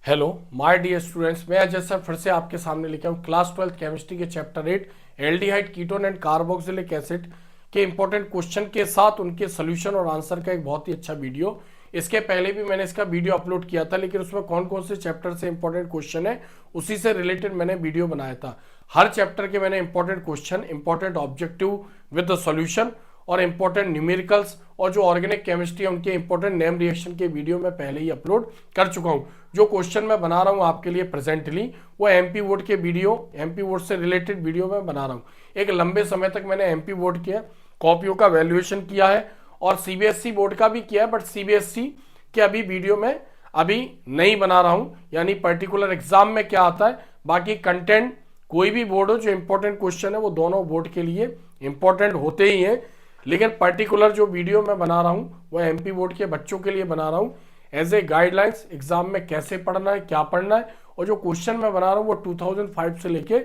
Hello my dear students, मैं Ajay sir फिर से आपके सामने लेके आऊँ क्लास 12 केमिस्ट्री के chapter 8 aldehyde ketone and carboxylic acid के इंपॉर्टेंट क्वेश्चन के साथ उनके सोल्यूशन और आंसर का एक बहुत ही अच्छा वीडियो। इसके पहले भी मैंने इसका वीडियो अपलोड किया था, लेकिन उसमें कौन कौन से चैप्टर से इंपॉर्टेंट क्वेश्चन है उसी से रिलेटेड मैंने वीडियो बनाया था। हर चैप्टर के मैंने important question, important objective with the solution और इंपॉर्टेंट न्यूमेरिकल्स और जो ऑर्गेनिक केमिस्ट्री है उनके इंपॉर्टेंट नेम रिएक्शन के वीडियो मैं पहले ही अपलोड कर चुका हूं। जो क्वेश्चन मैं बना रहा हूं आपके लिए प्रेजेंटली वो एमपी बोर्ड के वीडियो, एमपी बोर्ड से रिलेटेड वीडियो मैं बना रहा हूं। एक लंबे समय तक मैंने एमपी बोर्ड के कॉपियों का वैल्यूएशन किया है और सीबीएसई बोर्ड का भी किया है, बट सीबीएसई के अभी वीडियो में अभी नहीं बना रहा हूं, यानी पर्टिकुलर एग्जाम में क्या आता है। बाकी कंटेंट कोई भी बोर्ड हो, जो इंपॉर्टेंट क्वेश्चन है वो दोनों बोर्ड के लिए इंपॉर्टेंट होते ही हैं, लेकिन पर्टिकुलर जो वीडियो मैं बना रहा हूं वो एमपी बोर्ड के बच्चों के लिए बना रहा हूं एज ए गाइडलाइंस एग्जाम में कैसे पढ़ना है, क्या पढ़ना है। और जो क्वेश्चन मैं बना रहा हूं वो 2005 से लेके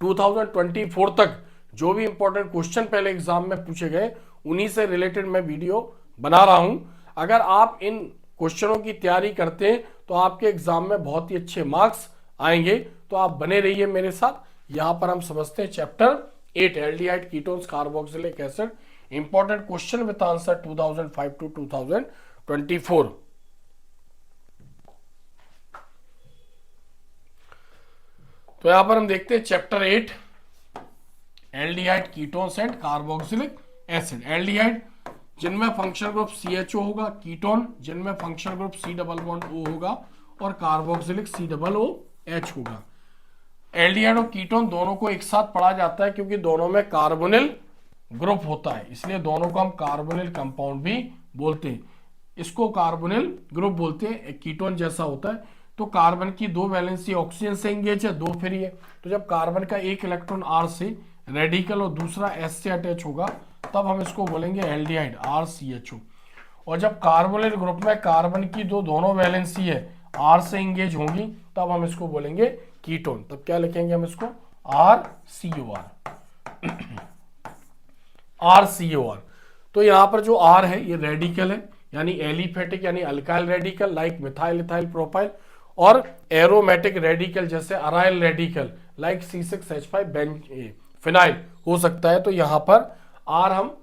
2024 तक जो भी इंपॉर्टेंट क्वेश्चन पहले एग्जाम में पूछे गए उन्हीं से रिलेटेड मैं वीडियो बना रहा हूं। अगर आप इन क्वेश्चनों की तैयारी करते हैं तो आपके एग्जाम में बहुत ही अच्छे मार्क्स आएंगे, तो आप बने रहिए मेरे साथ। यहां पर हम समझते हैं chapter 8 aldehyde ketones carboxylic acid, important question with answer 2005 to 2024। तो यहां पर हम देखते हैं chapter 8 aldehyde ketones and carboxylic acid. Aldehyde जिनमें फंक्शनल ग्रुप CHO होगा, कीटोन जिनमें functional group C double bond O होगा और कार्बोक्सिलिक C डबल OH होगा। एल्डिहाइड और कीटोन दोनों को एक साथ पढ़ा जाता है क्योंकि दोनों में कार्बोनिल ग्रुप होता है, इसलिए दोनों को हम कार्बोनिल कंपाउंड भी बोलते हैं। इसको कार्बोनिल ग्रुप बोलते हैं। एक कीटोन जैसा होता है, तो कार्बन की दो वैलेंसी ऑक्सीजन से एंगेज है, दो फ्री है। तो जब कार्बन का एक इलेक्ट्रॉन R से रेडिकल और दूसरा S से अटैच होगा तब हम इसको बोलेंगे एल्डिहाइड RCHO। और जब कार्बोनिल ग्रुप में कार्बन की दोनों वैलेंसी है R से एंगेज होंगी तब हम इसको बोलेंगे कीटोन। तब क्या लिखेंगे हम इसको RCOR। RCOR। तो यहां पर जो R है ये रेडिकल है, यानी एलिफेटिक यानी alkyl radical like methyl ethyl propyl, और एरोमेटिक रेडिकल जैसे aryl radical like C6H5 phenyl हो सकता है। तो यहां पर R हम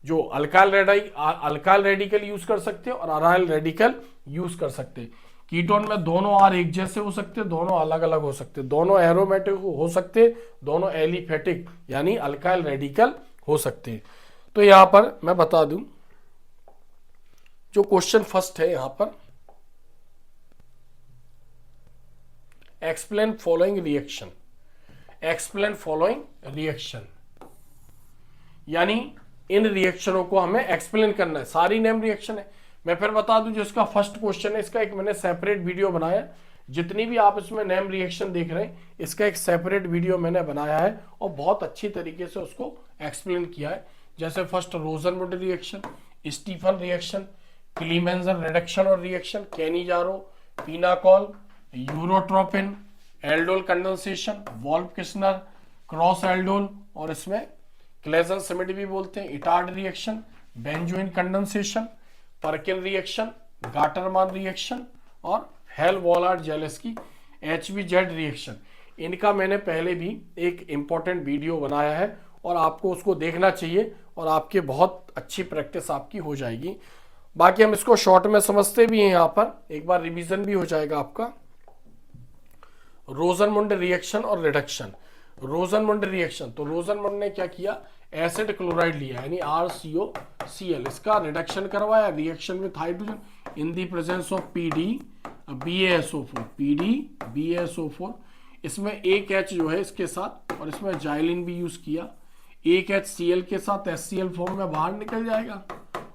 जो अल्काइल रेडिकल यूज कर सकते हैं और अराइल रेडिकल यूज कर सकते हैं। कीटोन में दोनों R एक जैसे हो सकते हैं, दोनों अलग अलग हो सकते हैं, दोनों एरोमेटिक हो सकते हैं, दोनों एलिफेटिक यानी अल्काइल रेडिकल हो सकते हैं। तो यहां पर मैं बता दूं जो क्वेश्चन फर्स्ट है, यहां पर explain following reaction. Explain following reaction यानी इन रिएक्शनों को हमें एक्सप्लेन करना है। सारी नेम रिएक्शन है। मैं फिर बता दूं जो इसका फर्स्ट क्वेश्चन है, इसका एक मैंने सेपरेट वीडियो बनाया। जितनी भी आप इसमें नेम रिएक्शन देख रहे हैं इसका एक सेपरेट वीडियो मैंने बनाया है और बहुत अच्छी तरीके से उसको एक्सप्लेन किया है। जैसे first Rosenmund reaction, Stephen reaction, Clemmensen reduction और reaction, Cannizzaro, pinacol, urotropine, aldol condensation, Wolff Kishner, cross aldol और इसमें क्लेजन समिट भी बोलते हैं, Etard reaction, benzoin condensation, Perkin reaction, Gattermann reaction और Hell Volhard Zelinsky HBZ reaction. इनका मैंने पहले भी एक इंपॉर्टेंट वीडियो बनाया है और आपको उसको देखना चाहिए और आपकी बहुत अच्छी प्रैक्टिस आपकी हो जाएगी। बाकी हम इसको शॉर्ट में समझते भी हैं, यहाँ पर एक बार रिवीजन भी हो जाएगा आपका। रोजनमुंड रिएक्शन और रिडक्शन। रोजनमुंड रिएक्शन, तो रोजनमुंड ने क्या किया, एसिड क्लोराइड लिया यानी RCOCl, इसका रिडक्शन करवाया reaction with hydrogen in the presence of PDBaSO4। इसमें एक H जो है इसके साथ और इसमें जाइलिन भी यूज किया। एक HCl के साथ HCl फॉर्म में बाहर निकल जाएगा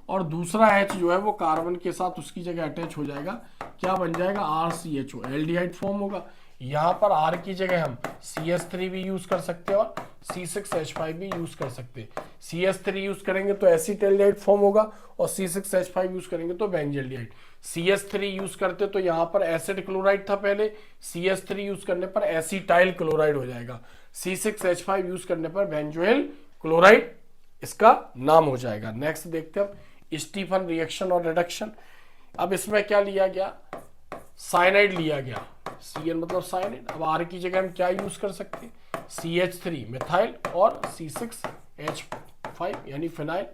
और दूसरा H जो है वो कार्बन के साथ उसकी जगह अटैच हो जाएगा। क्या बन जाएगा, RCHO, एल्डिहाइड फॉर्म होगा। यहाँ पर R की जगह हम CH3 भी यूज कर सकते हैं और C6H5 भी यूज कर सकते हैं। CH3 यूज करेंगे तो एसिटाल्डिहाइड फॉर्म होगा और C6H5 यूज करेंगे तो बेंजल्डिहाइड। CH3 यूज करते तो यहाँ पर एसिड क्लोराइड था पहले, CH3 यूज करने पर एसिटाइल क्लोराइड हो जाएगा, C6H5 यूज करने पर बेंजोइल क्लोराइड इसका नाम हो जाएगा। नेक्स्ट देखते हैं हम स्टीफन रिएक्शन और रिडक्शन। अब इसमें क्या लिया गया, साइनाइड लिया गया, Cn मतलब साइनाइड। अब R की जगह हम क्या यूज कर सकते हैं, CH3 मिथाइल और C6H5 यानी phenyl.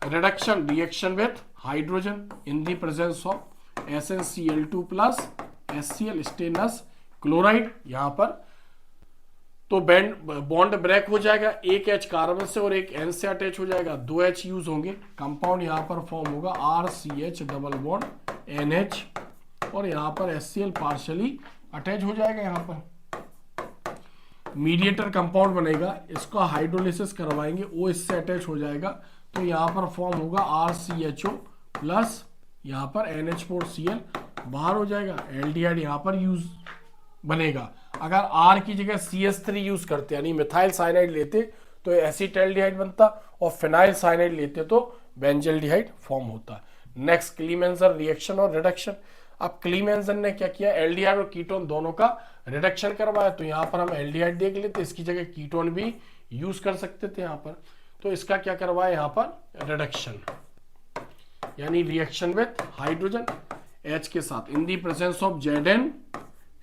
Reduction, reaction with hydrogen in the presence of SnCl2 plus HCl stannous chloride. यहां पर तो बॉन्ड ब्रेक हो जाएगा, एक H कार्बन से और एक N से अटैच हो जाएगा, 2 H यूज होंगे, कंपाउंड यहां पर फॉर्म होगा RCH डबल बॉन्ड NH और यहां पर HCl पार्शियली अटैच हो जाएगा। यहां पर मीडिएटर कंपाउंड बनेगा, इसका हाइड्रोलिसिस करवाएंगे, O इससे अटैच हो जाएगा, तो यहां पर फॉर्म होगा RCHO प्लस यहां पर NH4Cl बाहर हो जाएगा, एल्डिहाइड यहां पर यूज बनेगा। अगर R की जगह CH3 यूज करते यानी मिथाइल साइनाइड लेते तो एसिटाल्डिहाइड बनता और फिनाइल साइनाइड लेते तो बेंजल्डिहाइड फॉर्म होता। नेक्स्ट क्लीमेंजर रिएक्शन और रिडक्शन। अब क्लीमेंजर ने क्या किया, एल्डिहाइड और कीटोन दोनों का रिडक्शन करवाया, तो यहां पर हम एल्डिहाइड देख लेते, इसकी जगह कीटोन भी यूज कर सकते थे यहां पर। तो इसका क्या करवाया यहां पर रिडक्शन यानी रिएक्शन विथ हाइड्रोजन H के साथ in the presence of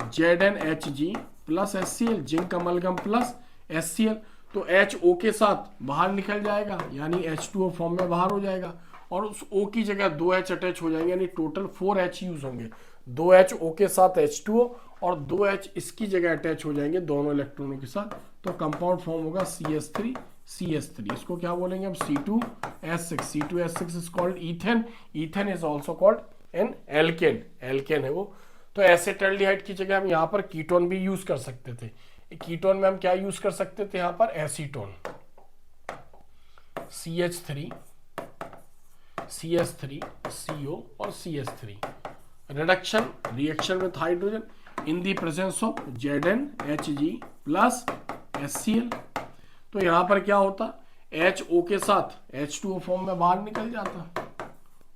ZnHg plus HCl, zinc amalgam plus HCl, तो HO के साथ बाहर निकल जाएगा यानी H2O फॉर्म में बाहर हो जाएगा और उस O की जगह 2H अटैच हो जाएंगे यानी टोटल 4H यूज होंगे, 2H O के साथ H2O और 2H इसकी जगह अटैच हो जाएंगे दोनों इलेक्ट्रॉनों के साथ, तो कंपाउंड फॉर्म होगा CH3CH3। इसको क्या बोलेंगे हम, C2S6। C2S6 is called ethane, ethane is also called an alkane, alkane है वो। तो एसिटाल्डिहाइड की जगह हम यहाँ पर कीटोन भी यूज कर सकते थे, कीटोन में हम क्या यूज कर सकते थे यहाँ पर एसीटोन, CH3 CH3 CO और CH3। Reduction, reaction with hydrogen in the presence of ZnHg plus HCl, तो यहाँ पर क्या होता, HO के साथ H2O फॉर्म में बाहर निकल जाता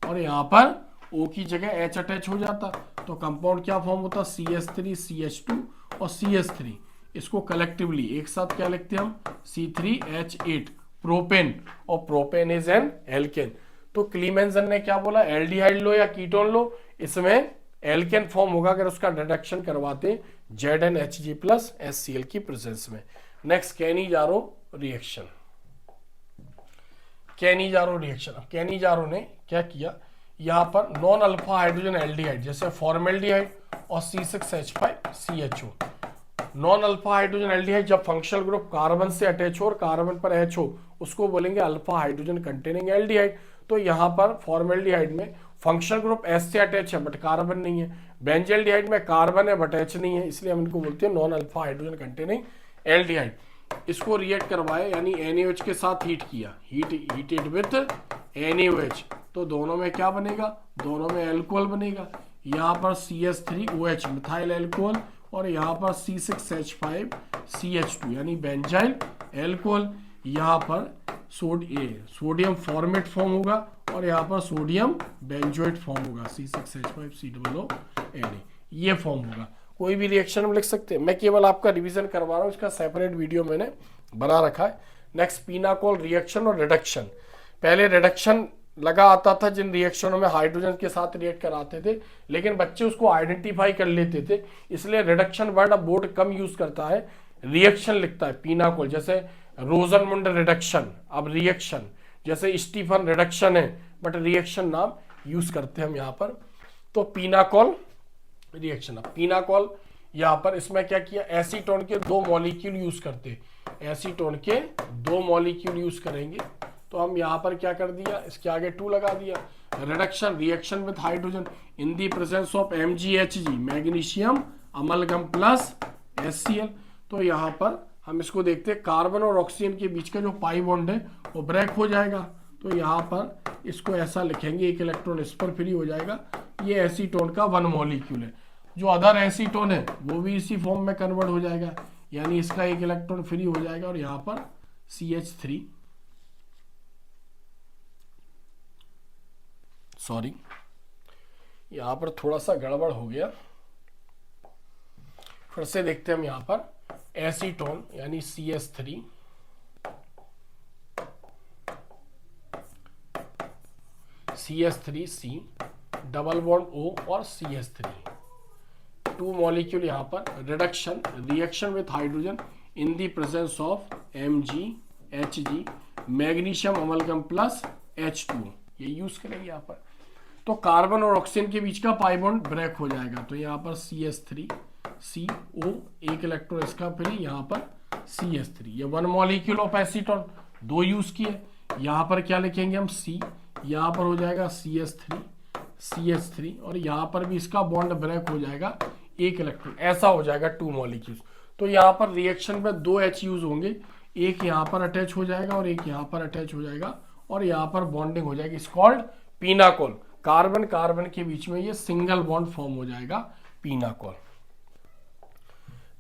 और यहाँ पर O की जगह H अटैच हो जाता, तो कंपाउंड क्या फॉर्म होता, CH3CH2 और CH3। इसको कलेक्टिवली एक साथ क्या लिखते हैं हम, C3H8 प्रोपेन, और प्रोपेन इज एन एल्केन। तो क्लीमेंजन ने क्या बोला, एल्डिहाइड लो या कीटोन लो, इसमें एल्केन फॉर्म होगा अगर उसका रिडक्शन करवाते ZnHg प्लस HCl की प्रेजेंस में। Next Cannizzaro reaction, Cannizzaro reaction. अब कैनिजारो ने क्या किया, यहाँ पर नॉन अल्फा हाइड्रोजन एल्डिहाइड जैसे फॉर्मेल्डिहाइड और C6H5CHO, non alpha hydrogen aldehyde जब फंक्शनल ग्रुप कार्बन से अटैच हो और कार्बन पर H हो उसको बोलेंगे अल्फा हाइड्रोजन कंटेनिंग एल्डिहाइड। तो यहाँ पर फॉर्मेल्डिहाइड में फंक्शनल ग्रुप S से अटैच है बट कार्बन नहीं है, बेंजल्डिहाइड में कार्बन है बट H नहीं है, इसलिए हम इनको बोलते हैं non alpha hydrogen containing aldehyde. इसको रिएक्ट करवाए यानी NaOH के साथ हीट किया, हीटेड विथ NaOH, तो दोनों में क्या बनेगा, दोनों में एल्कोहल बनेगा, यहाँ पर CH3OH मिथाइल एल्कोहल और यहाँ पर C6H5CH2 यानी बेंजाइल एल्कोहल। यहाँ पर सोडियम फॉर्मेट फॉर्म होगा और यहाँ पर सोडियम बेंजोएट फॉर्म होगा, C6H5COO, ये फॉर्म होगा। कोई भी रिएक्शन हम लिख सकते हैं, मैं केवल आपका रिवीजन करवा रहा हूँ, इसका सेपरेट वीडियो मैंने बना रखा है। नेक्स्ट पीनाकोल रिएक्शन और रिडक्शन। पहले रिडक्शन लगा आता था जिन रिएक्शनों में हाइड्रोजन के साथ रिएक्ट कराते थे, लेकिन बच्चे उसको आइडेंटिफाई कर लेते थे, इसलिए रिडक्शन वर्ड अब बोर्ड कम यूज करता है, रिएक्शन लिखता है पीनाकोल। जैसे रोजनमुंड रिडक्शन, अब रिएक्शन, जैसे स्टीफन रिडक्शन है बट रिएक्शन नाम यूज करते हैं हम यहाँ पर। तो पीनाकोल रिएक्शन, अब पीनाकोल यहाँ पर इसमें क्या किया, एसीटोन के 2 मॉलिक्यूल यूज करते, एसीटोन के 2 मॉलिक्यूल यूज करेंगे, तो हम यहाँ पर क्या कर दिया, इसके आगे 2 लगा दिया। Reduction, reaction with hydrogen in the presence of MgHg magnesium amalgam plus HCl, तो यहाँ पर हम इसको देखते हैं, कार्बन और ऑक्सीजन के बीच का जो पाई बॉन्ड है वो ब्रेक हो जाएगा, तो यहाँ पर इसको ऐसा लिखेंगे, एक इलेक्ट्रॉन इस पर फ्री हो जाएगा, ये एसीटोन का 1 मॉलिक्यूल है। जो अदर एसीटोन है वो भी इसी फॉर्म में कन्वर्ट हो जाएगा, यानी इसका एक इलेक्ट्रॉन फ्री हो जाएगा और यहाँ पर CH3, सॉरी यहाँ पर थोड़ा सा गड़बड़ हो गया, फिर से देखते हैं हम यहाँ पर एसीटोन यानी CH3C डबल बॉन्ड O और CH3, टू मॉलिक्यूल यहाँ पर reduction reaction with hydrogen in the presence of MgHg magnesium amalgam plus H2, ये यूज करेंगे यहाँ पर। तो कार्बन और ऑक्सीजन के बीच का पाई बॉन्ड ब्रेक हो जाएगा, तो यहाँ पर CH3CO एक इलेक्ट्रॉन इसका फ्री, यहाँ पर CH3, ये 1 मॉलिक्यूल ऑफ एसीटोन, 2 यूज किए। यहाँ पर क्या लिखेंगे हम C, यहाँ पर हो जाएगा CH3 और यहाँ पर भी इसका बॉन्ड ब्रेक हो जाएगा, 1 इलेक्ट्रॉन, ऐसा हो जाएगा 2 मॉलिक्यूल्स। तो यहाँ पर रिएक्शन में 2 H यूज होंगे, एक यहाँ पर अटैच हो जाएगा और एक यहाँ पर अटैच हो जाएगा और यहाँ पर बॉन्डिंग हो जाएगी, इस कॉल्ड पीनाकोल। कार्बन कार्बन के बीच में ये सिंगल बॉन्ड फॉर्म हो जाएगा, pinacol.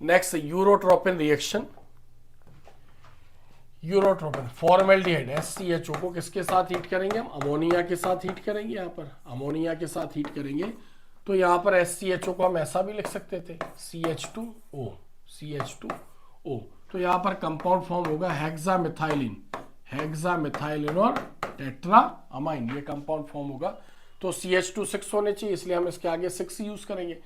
Next urotropine reaction. Urotropine formaldehyde SCHO को किसके साथ हीट करेंगे हम, अमोनिया के साथ हीट करेंगे, यहाँ पर अमोनिया के साथ हीट करेंगे। तो यहाँ पर SCHO को हम ऐसा भी लिख सकते थे CH2O। तो यहाँ पर कंपाउंड फॉर्म होगा हेक्सामिथाइलिन और टेट्राअमाइन, ये कंपाउंड फॉर्म होगा। तो CH2 6 होने चाहिए, इसलिए हम इसके आगे 6 यूज करेंगे।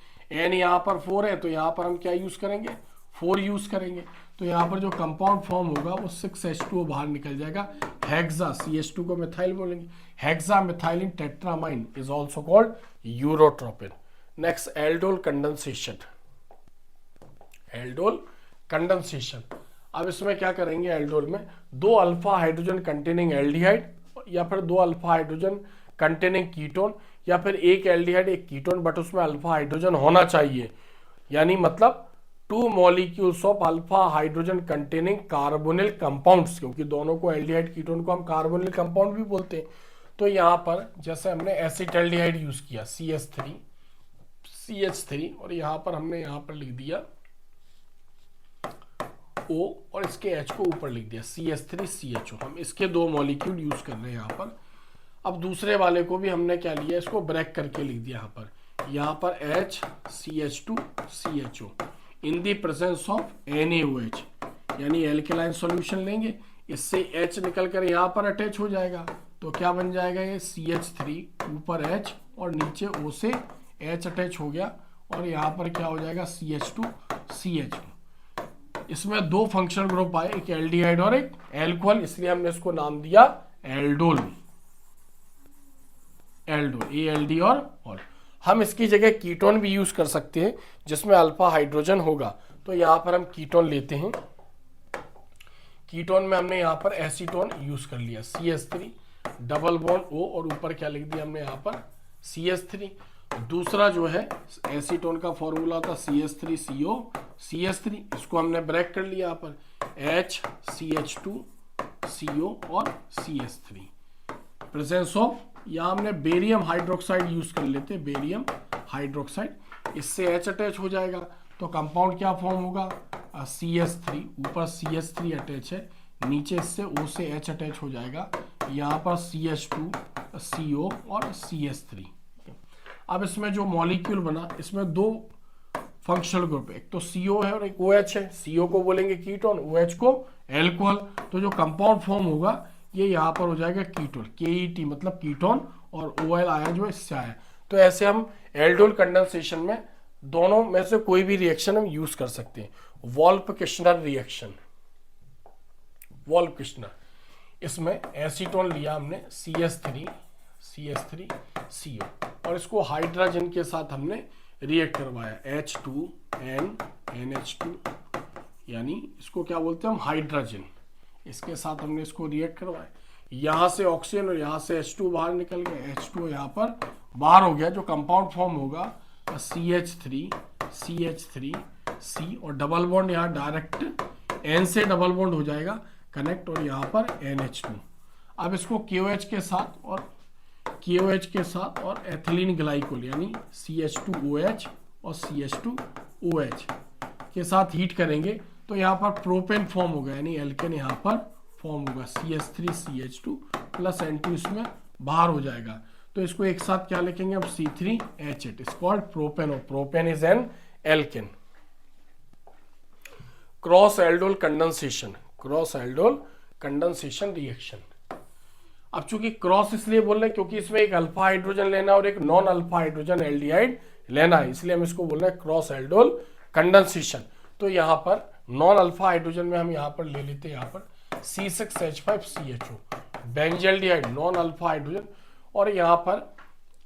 N यहाँ पर 4 है, तो यहाँ पर हम क्या यूज करेंगे, 4 यूज करेंगे। तो यहाँ पर जो कंपाउंड फॉर्म होगा वो 6H2O बाहर निकल जाएगा, हेक्सा, CH2 को मिथाइल बोलेंगे, hexamethylene tetramine is also called urotropine. Next aldol condensation. Aldol condensation, अब इसमें क्या करेंगे, एल्डोल में 2 अल्फा हाइड्रोजन कंटेनिंग एल्डिहाइड या फिर 2 अल्फा हाइड्रोजन कंटेनिंग कीटोन या फिर एक एल्डिहाइड एक कीटोन, बट उसमें अल्फा हाइड्रोजन होना चाहिए, यानी मतलब 2 molecules of alpha hydrogen containing carbonyl compounds, क्योंकि दोनों को एल्डिहाइड कीटोन को हम कार्बोनिल कंपाउंड भी बोलते हैं। तो यहाँ पर जैसे हमने एसिटाल्डिहाइड यूज किया CH3 और यहाँ पर हमने यहाँ पर लिख दिया O और इसके H को ऊपर लिख दिया CH3CHO, हम इसके 2 मॉलिक्यूल यूज कर रहे हैं यहाँ पर। अब दूसरे वाले को भी हमने क्या लिया, इसको ब्रेक करके लिख दिया यहाँ पर HCH2CHO in the presence of NaOH, यानी एल्केलाइन सॉल्यूशन लेंगे, इससे H निकल कर यहाँ पर अटैच हो जाएगा। तो क्या बन जाएगा, ये CH3 ऊपर H और नीचे O से H अटैच हो गया और यहाँ पर क्या हो जाएगा CH2CHO। इसमें 2 फंक्शनल ग्रुप आए, एक एल्डिहाइड और एक एल्कोहल, इसलिए हमने इसको नाम दिया एल्डोल, ALD और हम इसकी जगह कीटोन भी यूज कर सकते हैं जिसमें अल्फा हाइड्रोजन होगा। तो यहाँ पर हम कीटोन लेते हैं, कीटोन में हमने यहाँ पर एसीटोन यूज कर लिया CH3 डबल बॉन्ड O और ऊपर क्या लिख दिया हमने यहाँ पर CH3। दूसरा जो है एसीटोन का फॉर्मूला था CH3CO CH3, इसको हमने ब्रेक कर लिया यहाँ पर HCH2CO और CH3 प्रेजेंस ऑफ, यहाँ हमने बेरियम हाइड्रोक्साइड यूज कर लेते, बेरियम हाइड्रोक्साइड, इससे H अटैच हो जाएगा। तो कंपाउंड क्या फॉर्म होगा, CH3 ऊपर CH3 अटैच है, नीचे इससे O से H अटैच हो जाएगा, यहाँ पर CH2CO और CH3। अब इसमें जो मॉलिक्यूल बना, इसमें 2 फंक्शनल ग्रुप, एक तो CO है और एक OH है। CO को बोलेंगे कीटोन, OH को एल्कोहल। तो जो कंपाउंड फॉर्म होगा ये यहाँ पर हो जाएगा कीटोन, KET मतलब कीटोन, और OL आया जो इससे आया। तो ऐसे हम एल्डोल कंडेंसेशन में दोनों में से कोई भी रिएक्शन हम यूज कर सकते हैं। वॉल्फ-किश्नर रिएक्शन, वॉल्फ-किश्नर, इसमें एसीटोन लिया हमने CH3CO और इसको हाइड्रोजन के साथ हमने रिएक्ट करवाया H2NH2, यानी इसको क्या बोलते हैं हम, हाइड्रोजन, इसके साथ हमने इसको रिएक्ट करवाया। यहाँ से ऑक्सीजन और यहाँ से H2 बाहर निकल गया, H2 यहाँ पर बाहर हो गया। जो कंपाउंड फॉर्म होगा CH3C और डबल बॉन्ड यहाँ डायरेक्ट N से डबल बॉन्ड हो जाएगा कनेक्ट, और यहाँ पर NH2। अब इसको KOH के साथ और एथिलीन ग्लाइकोल यानी CH2OH और CH2OH के साथ हीट करेंगे, तो यहाँ पर प्रोपेन फॉर्म होगा, यानी एल्केन यहाँ पर फॉर्म होगा, CH3CH2 प्लस N2 इसमें बाहर हो जाएगा। तो इसको एक साथ क्या लिखेंगे हम, C3H8, इट्स कॉल्ड प्रोपेन, और propane is an alkane. Cross aldol condensation reaction. अब चूंकि क्रॉस इसलिए बोल रहे हैं क्योंकि इसमें एक अल्फा हाइड्रोजन लेना और एक नॉन अल्फा हाइड्रोजन एल्डिहाइड लेना है, इसलिए हम इसको बोल रहे हैं क्रॉस एल्डोल कंडेंसेशन। तो यहाँ पर नॉन अल्फा हाइड्रोजन में हम यहाँ पर ले लेते हैं यहाँ पर C6H5CHO benzaldehyde non alpha hydrogen, और यहाँ पर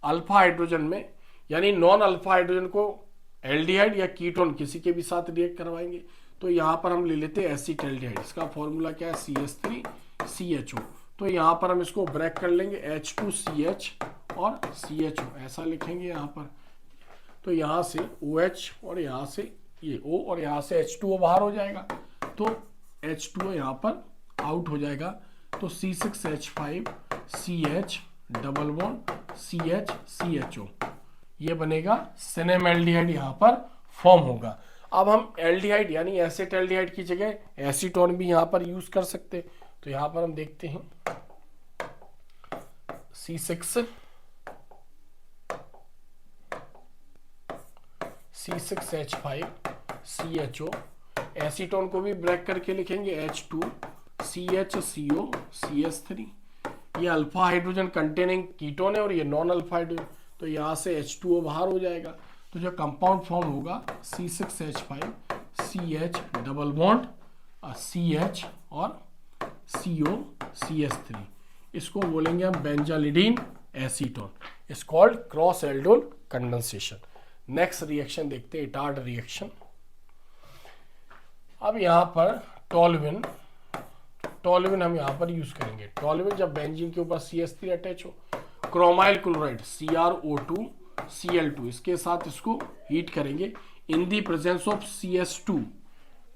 अल्फा हाइड्रोजन में यानी नॉन अल्फा हाइड्रोजन को एल्डिहाइड या कीटोन किसी के भी साथ रिएक्ट करवाएंगे। तो यहाँ पर हम ले लेते हैं एसिटाल्डिहाइड, इसका फॉर्मूला क्या है CH3CHO। तो यहाँ पर हम इसको ब्रेक कर लेंगे H2CH और CHO ऐसा लिखेंगे यहाँ पर। तो यहाँ से OH और यहाँ से ये O और यहाँ से H2O बाहर हो जाएगा, तो H2O यहाँ पर आउट हो जाएगा। तो C6H5CH double bond CH CHO ये बनेगा सिनेमैल्डिहाइड यहाँ पर फॉर्म होगा। अब हम एल्डिहाइड यानी एसिटाल्डिहाइड की जगह एसीटोन भी यहाँ पर यूज कर सकते हैं। तो यहाँ पर हम देखते हैं C6H5CHO, एसीटोन को भी ब्रेक करके लिखेंगे H2CHCO CH3। ये अल्फा हाइड्रोजन कंटेनिंग कीटोन है और ये नॉन अल्फा हाइड्रोजन, तो यहाँ से H2O बाहर हो जाएगा। तो जो कंपाउंड फॉर्म होगा C6H5CH डबल बॉन्ड CH और CO CH3, इसको बोलेंगे हम benzylidene acetone, is called cross aldol condensation. Next reaction देखते हैं, इटार्ड रिएक्शन। अब यहाँ पर टोल्यूइन हम यहाँ पर यूज करेंगे। टोल्यूइन जब बेंजीन के ऊपर CH3 अटैच हो, क्रोमाइल क्लोराइड CrO2Cl2 इसके साथ इसको हीट करेंगे in the presence of CS2,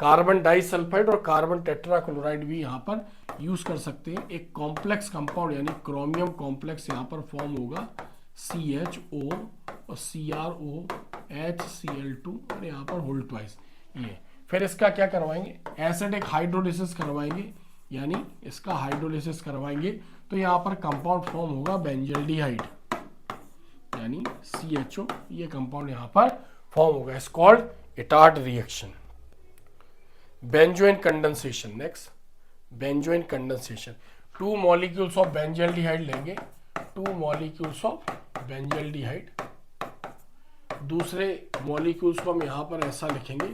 carbon disulphide और कार्बन टेट्राक्लोराइड भी यहाँ पर यूज कर सकते हैं। एक कॉम्प्लेक्स कंपाउंड यानी क्रोमियम कॉम्प्लेक्स यहाँ पर फॉर्म होगा CHO और CrOHCl2 और यहाँ पर होल ट्वाइस ये। फिर इसका क्या करवाएंगे, एसिडिक हाइड्रोलिसिस करवाएंगे, यानी इसका हाइड्रोलिसिस करवाएंगे। तो यहाँ पर कंपाउंड फॉर्म होगा बेंजल्डिहाइड यानी CHO, ये कंपाउंड यहाँ पर फॉर्म होगा, is called Etard reaction. Benzoin condensation. Next benzoin condensation, 2 molecules of benzaldehyde लेंगे, 2 मॉलिक्यूल्स ऑफ बेंजल्डिहाइड। दूसरे मॉलिक्यूल्स को हम यहाँ पर ऐसा लिखेंगे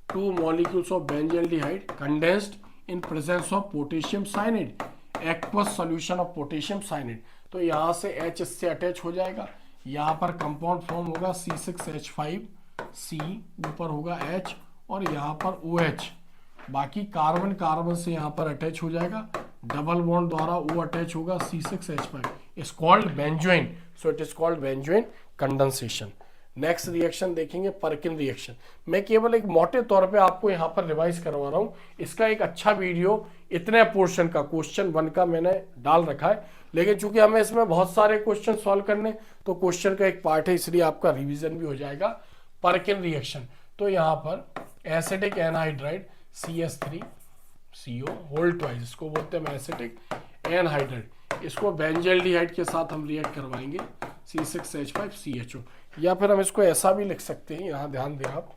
2 molecules of benzaldehyde condensed in presence of potassium cyanide, aqueous solution of potassium cyanide. तो यहाँ से H इससे अटैच हो जाएगा, यहाँ पर कंपाउंड फॉर्म होगा C6H5C, ऊपर होगा H और यहाँ पर OH, बाकी कार्बन कार्बन से यहाँ पर अटैच हो जाएगा, डबल बॉन्ड द्वारा O अटैच होगा C6H5, is called benzoin. So it is called benzoin condensation. Next reaction देखेंगे पर्किन रिएक्शन। मैं केवल एक मोटे तौर पे आपको यहाँ पर रिवाइज करवा रहा हूँ, इसका एक अच्छा वीडियो इतने पोर्शन का क्वेश्चन 1 का मैंने डाल रखा है, लेकिन चूंकि हमें इसमें बहुत सारे क्वेश्चन सॉल्व करने, तो क्वेश्चन का एक पार्ट है, इसलिए आपका रिवीजन भी हो जाएगा। पर्किन रिएक्शन, तो यहाँ पर acetic anhydride CH3CO whole twice, इसको बोलते हैं एसिटिक एनहाइड्राइड, इसको बेंजल्डिहाइड के साथ हम रिएक्ट करवाएंगे C6H5CHO, या फिर हम इसको ऐसा भी लिख सकते हैं, यहां ध्यान दें आप,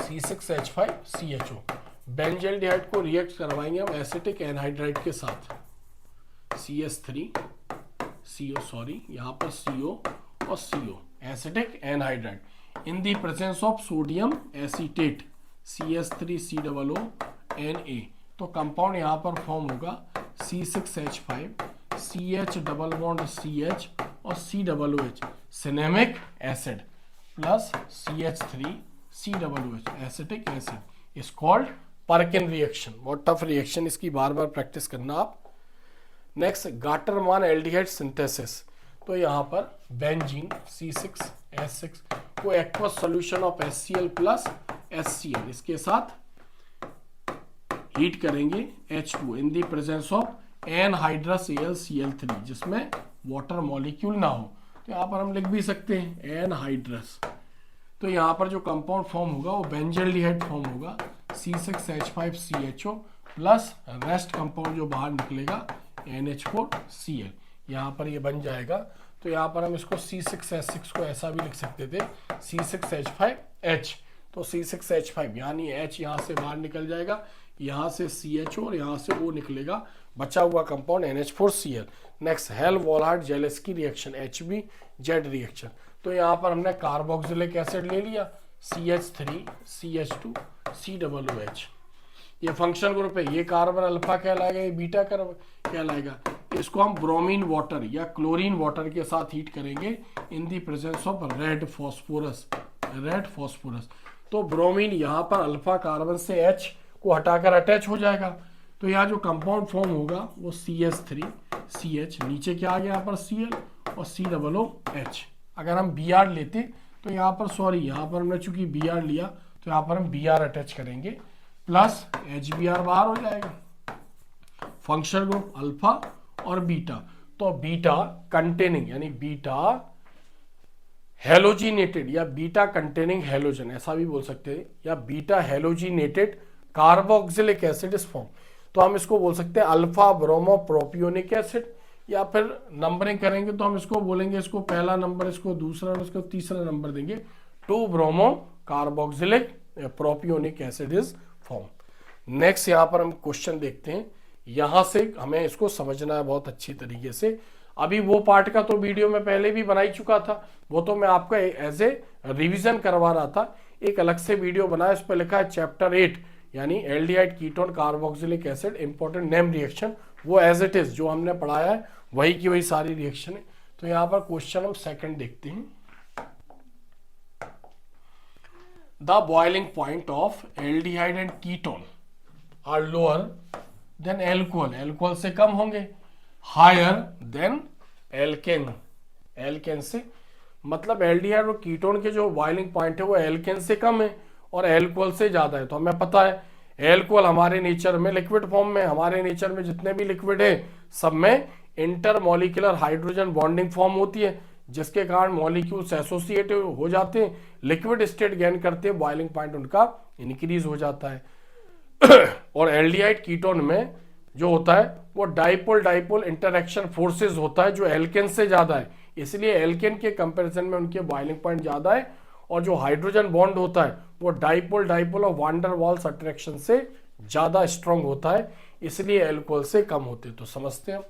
C6H5CHO बेंजल्डिहाइड को रिएक्ट करवाएंगे हम एसिटिक एनहाइड्राइड के साथ CH3CO, सॉरी यहाँ पर CO और CO acetic anhydride in the presence of sodium acetate CH3COONA। तो कंपाउंड यहाँ पर फॉर्म होगा C6H5CH डबल बॉन्ड CH और COOH cinnamic acid plus CH3COOH acetic acid, is called Perkin reaction. बहुत टफ रिएक्शन, इसकी बार बार प्रैक्टिस करना आप। नेक्स्ट गाटरमान एल्डिहाइड सिंथेसिस, तो यहाँ पर बेंजीन C6H6 को aqueous solution of HCl plus HCl इसके साथ हीट करेंगे H2 in the presence of anhydrous AlCl3 जिसमें वाटर मॉलिक्यूल ना हो। तो यहाँ पर हम लिख भी सकते हैं एनहाइड्रस। तो यहाँ पर जो कंपाउंड फॉर्म होगा वो बेंजल्डिहाइड फॉर्म होगा C6H5CHO प्लस रेस्ट कंपाउंड जो बाहर निकलेगा NH4Cl, यहाँ पर ये बन जाएगा। तो यहाँ पर हम इसको C6H6 को ऐसा भी लिख सकते थे C6H5H, तो C6H5 यानी H यहाँ से बाहर निकल जाएगा, यहाँ से CH और यहाँ से O निकलेगा, बचा हुआ compound NH4Cl। Next Hell Volhard Zelinsky reaction HBZ reaction. तो यहाँ पर हमने कार्बोक्सिलिक एसिड ले लिया CH3CH2 COOH, ये फंक्शनल ग्रुप है, ये कार्बन अल्फा कहलाएगा, ये बीटा कहलाएगा। इसको हम ब्रोमीन वाटर या क्लोरीन वाटर के साथ हीट करेंगे in the presence of red phosphorus. तो ब्रोमीन यहाँ पर अल्फा कार्बन से H को हटाकर अटैच हो जाएगा, तो यहाँ जो कंपाउंड फॉर्म होगा वो CH3CH, नीचे क्या आ गया यहाँ पर Cl और COOH। अगर हम Br लेते तो यहाँ पर यहाँ पर हमने चूंकि Br लिया तो यहाँ पर हम Br अटैच करेंगे प्लस HBr बाहर हो जाएगा, फंक्शनल ग्रुप अल्फा और बीटा। तो बीटा कंटेनिंग यानी बीटा हेलोजिनेटेड या बीटा कंटेनिंग हेलोजन ऐसा भी बोल सकते हैं, या beta halogenated carboxylic acid is form. तो हम इसको बोल सकते हैं अल्फा ब्रोमो प्रोपियोनिक एसिड, या फिर नंबरिंग करेंगे तो हम इसको बोलेंगे, इसको पहला नंबर, इसको दूसरा, इसको तीसरा नंबर देंगे। 2 bromo carboxylic propionic acid is form. Next यहाँ पर हम क्वेश्चन देखते हैं, यहां से हमें इसको समझना है बहुत अच्छी तरीके से। अभी वो पार्ट का तो वीडियो में पहले भी बना ही चुका था, वो तो मैं आपका एज ए रिवीजन करवा रहा था। एक अलग से वीडियो बनाया, इस पर लिखा है चैप्टर 8 यानी aldehyde ketone carboxylic acid important name reaction, वो एज इट इज जो हमने पढ़ाया है वही की वही सारी रिएक्शन है। तो यहाँ पर क्वेश्चन हम सेकंड देखते हैं। The boiling point of aldehyde and ketone are lower than alcohol, alcohol से कम होंगे, हायर देन एल्केन, एल्केन से, मतलब एल्डिहाइड और कीटोन के जो बॉइलिंग पॉइंट है वो एल्केन से कम है और एल्कोहल से ज्यादा है। तो हमें पता है एल्कोहल हमारे नेचर में लिक्विड फॉर्म में, हमारे नेचर में जितने भी लिक्विड है सब में इंटरमॉलिक्यूलर हाइड्रोजन बॉन्डिंग फॉर्म होती है, जिसके कारण मॉलिक्यूल्स एसोसिएट हो जाते हैं, लिक्विड स्टेट गेन करते हैं, बॉइलिंग पॉइंट उनका इंक्रीज हो जाता है। और एल्डिहाइड कीटोन में जो होता है वो डाइपोल इंटरेक्शन फोर्सेस होता है जो एल्केन से ज्यादा है, इसलिए एल्केन के कंपैरिजन में उनके बॉइलिंग पॉइंट ज्यादा है। और जो हाइड्रोजन बॉन्ड होता है वो डाइपोल और वान डेर वाल्स अट्रैक्शन से ज्यादा स्ट्रांग होता है, इसलिए एल्कोहल से कम होते। तो समझते हैं,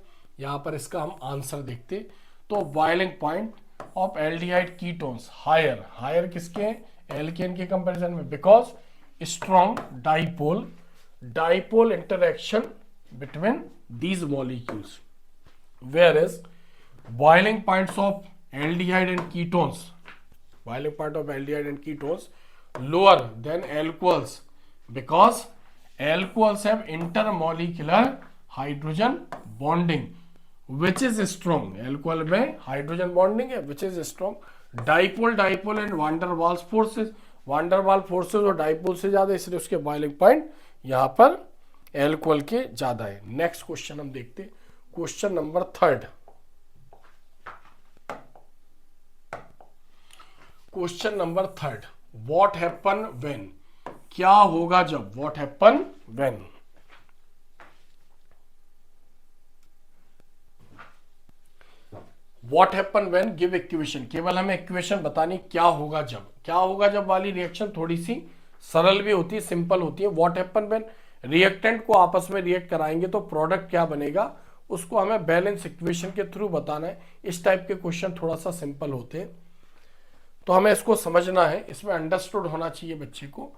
यहाँ पर इसका हम आंसर देखते। तो boiling point of aldehyde ketones higher, higher किसके हैं, एल्केन के कंपैरिजन में, because strong dipole interaction between these molecules, whereas boiling points of aldehyde and ketones, boiling point of aldehyde and ketones lower than alcohols, because alcohols have intermolecular hydrogen bonding which is strong, alcohol में hydrogen bonding है which is strong, dipole and van der Waals forces, van der Waals forces और dipole से ज्यादा, इसलिए उसके boiling point यहाँ पर alcohol के ज्यादा है। नेक्स्ट क्वेश्चन हम देखते, question number 3। Question number 3, what happen when, क्या होगा जब, what happen when. What happen when give equation, केवल हमें इक्वेशन बतानी क्या होगा जब, क्या होगा जब वाली रिएक्शन थोड़ी सी सरल भी होती है, सिंपल होती है। व्हाट हैपन व्हेन रिएक्टेंट को आपस में रिएक्ट कराएंगे तो प्रोडक्ट क्या बनेगा, उसको हमें बैलेंस इक्वेशन के थ्रू बताना है। इस टाइप के क्वेश्चन थोड़ा सा सिंपल होते हैं, तो हमें इसको समझना है, इसमें अंडरस्टूड होना चाहिए बच्चे को।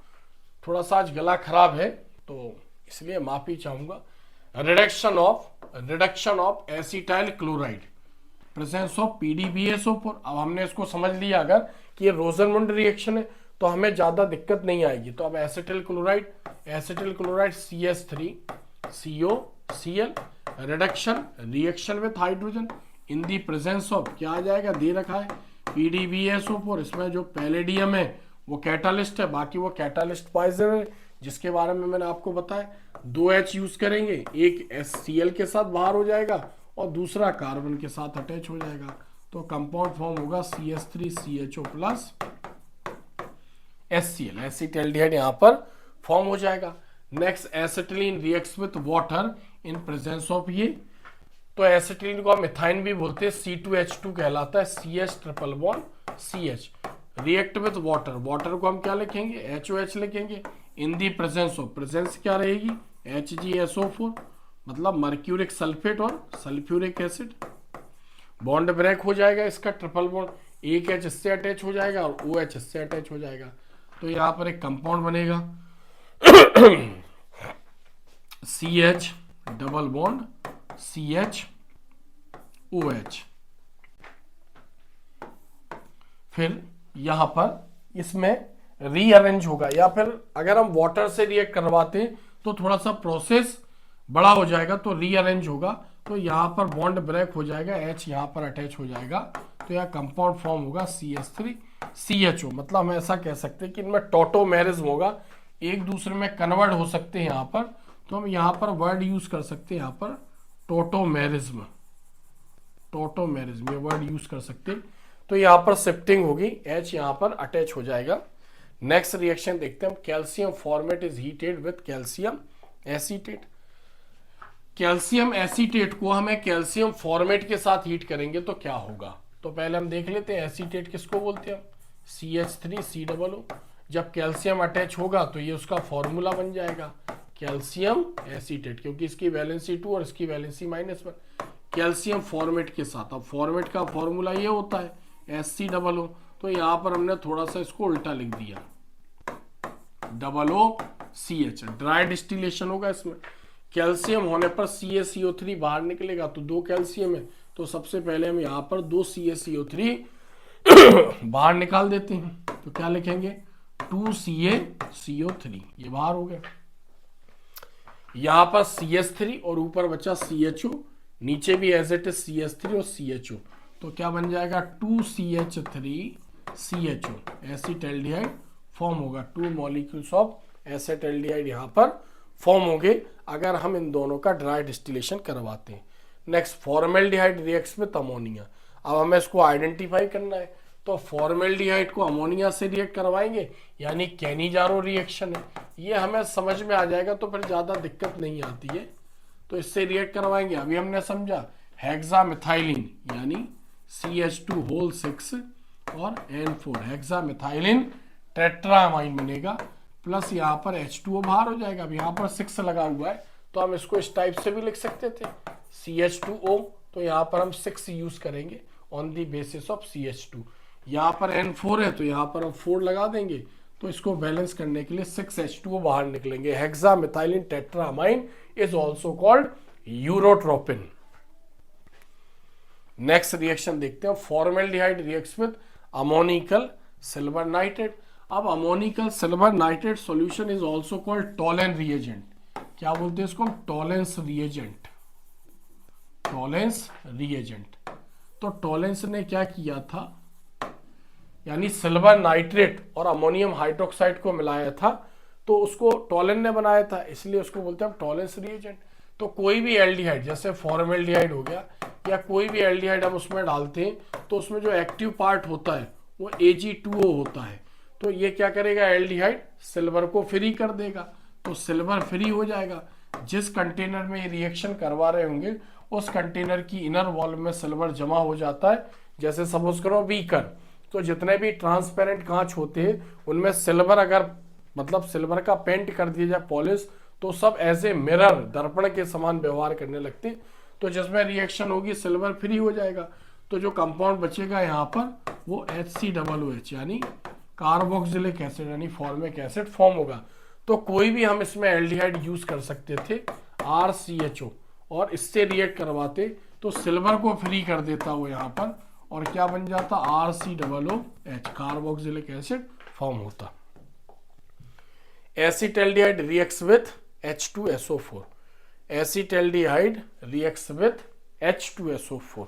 थोड़ा सा आज गला खराब है तो इसलिए माफी चाहूंगा। Reduction of acetyl chloride, presence of PDBSO4। अब हमने इसको समझ लिया अगर कि ये रोजनमुंड रिएक्शन है तो हमें ज्यादा दिक्कत नहीं आएगी। तो अब acetyl chloride CH3COCl reaction with hydrogen in the presence of, क्या आ जाएगा, दे रखा है PDBSO4। इसमें जो पैलेडियम है वो कैटालिस्ट है, बाकी वो कैटालिस्ट पॉइजन है जिसके बारे में मैंने आपको बताया। 2H यूज करेंगे, एक HCl के साथ बाहर हो जाएगा और दूसरा कार्बन के साथ अटैच हो जाएगा, तो कंपाउंड फॉर्म होगा CH3CHO प्लस HCl, एसिटाल्डिहाइड यहाँ पर फॉर्म हो जाएगा। Next acetylene reacts with water in presence of ये, तो एसिटिलीन को हम मिथाइन भी बोलते हैं, C2H2 कहलाता है, CH triple bond CH react with water, water को हम क्या लिखेंगे, HOH लिखेंगे, इन दी प्रेजेंस ऑफ, प्रेजेंस क्या रहेगी, HgSO4, मतलब मर्क्यूरिक सल्फेट और सल्फ्यूरिक एसिड। बॉन्ड ब्रेक हो जाएगा इसका, ट्रिपल बॉन्ड, एक H इससे अटैच हो जाएगा और OH इससे अटैच हो जाएगा, तो यहाँ पर एक कंपाउंड बनेगा CH डबल बॉन्ड CHOH। फिर यहां पर इसमें रीअरेंज होगा, या फिर अगर हम वाटर से रिएक्ट करवाते तो थोड़ा सा प्रोसेस बड़ा हो जाएगा, तो रीअरेंज होगा, तो यहां पर बॉन्ड ब्रेक हो जाएगा, H यहां पर अटैच हो जाएगा, तो यह कंपाउंड फॉर्म होगा CH3CHO। मतलब हम ऐसा कह सकते हैं कि इनमें टोटोमेरिज्म होगा, एक दूसरे में कन्वर्ट हो सकते हैं यहां पर, तो हम यहां पर वर्ड यूज कर सकते हैं, यहां पर टोटोमेरिज्म, टोटोमेरिज्म ये वर्ड यूज कर सकते हैं। तो यहां पर शिफ्टिंग होगी, H यहां पर अटैच हो जाएगा। नेक्स्ट रिएक्शन देखते हैं हम, calcium formate is heated with calcium acetate. Calcium acetate को हमें कैल्शियम फॉर्मेट के साथ हीट करेंगे तो क्या होगा, तो पहले हम देख लेते हैं एसीटेट किसको बोलते हैं, CH3COO। जब कैल्शियम अटैच होगा तो ये उसका फॉर्मूला बन जाएगा कैल्शियम एसीटेट, क्योंकि इसकी वैलेंसी 2 और इसकी वैलेंसी -1, कैल्शियम फॉर्मेट के साथ। अब फॉर्मेट का फॉर्मूला ये होता है HCOO, तो यहां पर हमने थोड़ा सा इसको उल्टा लिख दिया, OOCH, ड्राई डिस्टिलेशन होगा इसमें। कैल्शियम होने पर CaCO3 बाहर निकलेगा, तो 2 कैल्शियम है, तो सबसे पहले हम यहां पर 2 CaCO3 बाहर निकाल देते हैं, तो क्या लिखेंगे 2 CaCO3, ये बाहर हो गया। यहां पर CH3 और ऊपर बचा CHO, नीचे भी एज इट इज CH3 और CHO, तो क्या बन जाएगा 2CH3CHO, एसिटल्डिहाइड फॉर्म होगा, 2 मॉलिक्यूल्स ऑफ एसिटल्डिहाइड यहां पर फॉर्म होंगे अगर हम इन दोनों का ड्राई डिस्टिलेशन करवाते हैं। Next, formaldehyde reacts with ammonia. अब हमें इसको आइडेंटिफाई करना है, तो फॉर्मेल्डिहाइड को अमोनिया से रिएक्ट करवाएंगे, यानी कैनिजारो रिएक्शन है, ये हमें समझ में आ जाएगा, तो फिर ज्यादा दिक्कत नहीं आती है, तो इससे रिएक्ट करवाएंगे। अभी हमने समझा हेक्सामिथाइलिन यानी CH2 और N4, हेक्सामिथाइलिन टेट्रामाइन बनेगा, प्लस यहाँ पर H2O बाहर हो जाएगा। अब यहाँ पर 6 लगा हुआ है, तो हम इसको इस टाइप से भी लिख सकते थे CH2O, तो यहाँ पर हम 6 यूज करेंगे on the basis of CH2। यहाँ पर N4 है, तो यहाँ पर हम 4 लगा देंगे, तो इसको बैलेंस करने के लिए 6H2O बाहर निकलेंगे। Hexamethylene tetramine is also called urotropine. Next reaction देखते हैं, formaldehyde reacts with ammoniacal silver nitrate. अब ammoniacal silver nitrate solution is also called Tollen reagent. क्या बोलते हैं इसको, टॉलेंस रिएजेंट, टॉलेंस रिएजेंट। तो टॉलेंस ने क्या किया था, यानी सिल्वर नाइट्रेट और अमोनियम हाइड्रोक्साइड को मिलाया था, तो उसको टॉलेन ने बनाया था, इसलिए उसको बोलते हैं टॉलेंस रिएजेंट। तो कोई भी एल्डिहाइड, जैसे फॉर्मेल्डिहाइड हो गया या कोई भी एल्डिहाइड हम उसमें डालते हैं, तो उसमें जो एक्टिव पार्ट होता है वो Ag2O होता है, तो ये क्या करेगा, एल्डिहाइड सिल्वर को फ्री कर देगा, तो सिल्वर फ्री हो जाएगा। जिस कंटेनर में ये रिएक्शन करवा रहे होंगे उस कंटेनर की इनर वॉल में सिल्वर जमा हो जाता है। जैसे सपोज करो बीकर, तो जितने भी ट्रांसपेरेंट कांच होते हैं उनमें सिल्वर, अगर मतलब सिल्वर का पेंट कर दिया जाए पॉलिश, तो सब एज ए मिरर, दर्पण के समान व्यवहार करने लगते हैं, तो जिसमें रिएक्शन होगी सिल्वर फ्री हो जाएगा, तो जो कंपाउंड बचेगा यहाँ पर वो HCOOH यानी कार्बोक्सिलिक एसिड यानी फॉर्मिक एसिड फॉर्म होगा। तो कोई भी हम इसमें एल्डिहाइड यूज कर सकते थे RCHO, और इससे रिएक्ट करवाते तो सिल्वर को फ्री कर देता वो यहाँ पर, और क्या बन जाता RCOOH, कार्बोक्सिलिक एसिड फॉर्म होता। Acetaldehyde reacts with H2SO4, acetaldehyde reacts with H2SO4।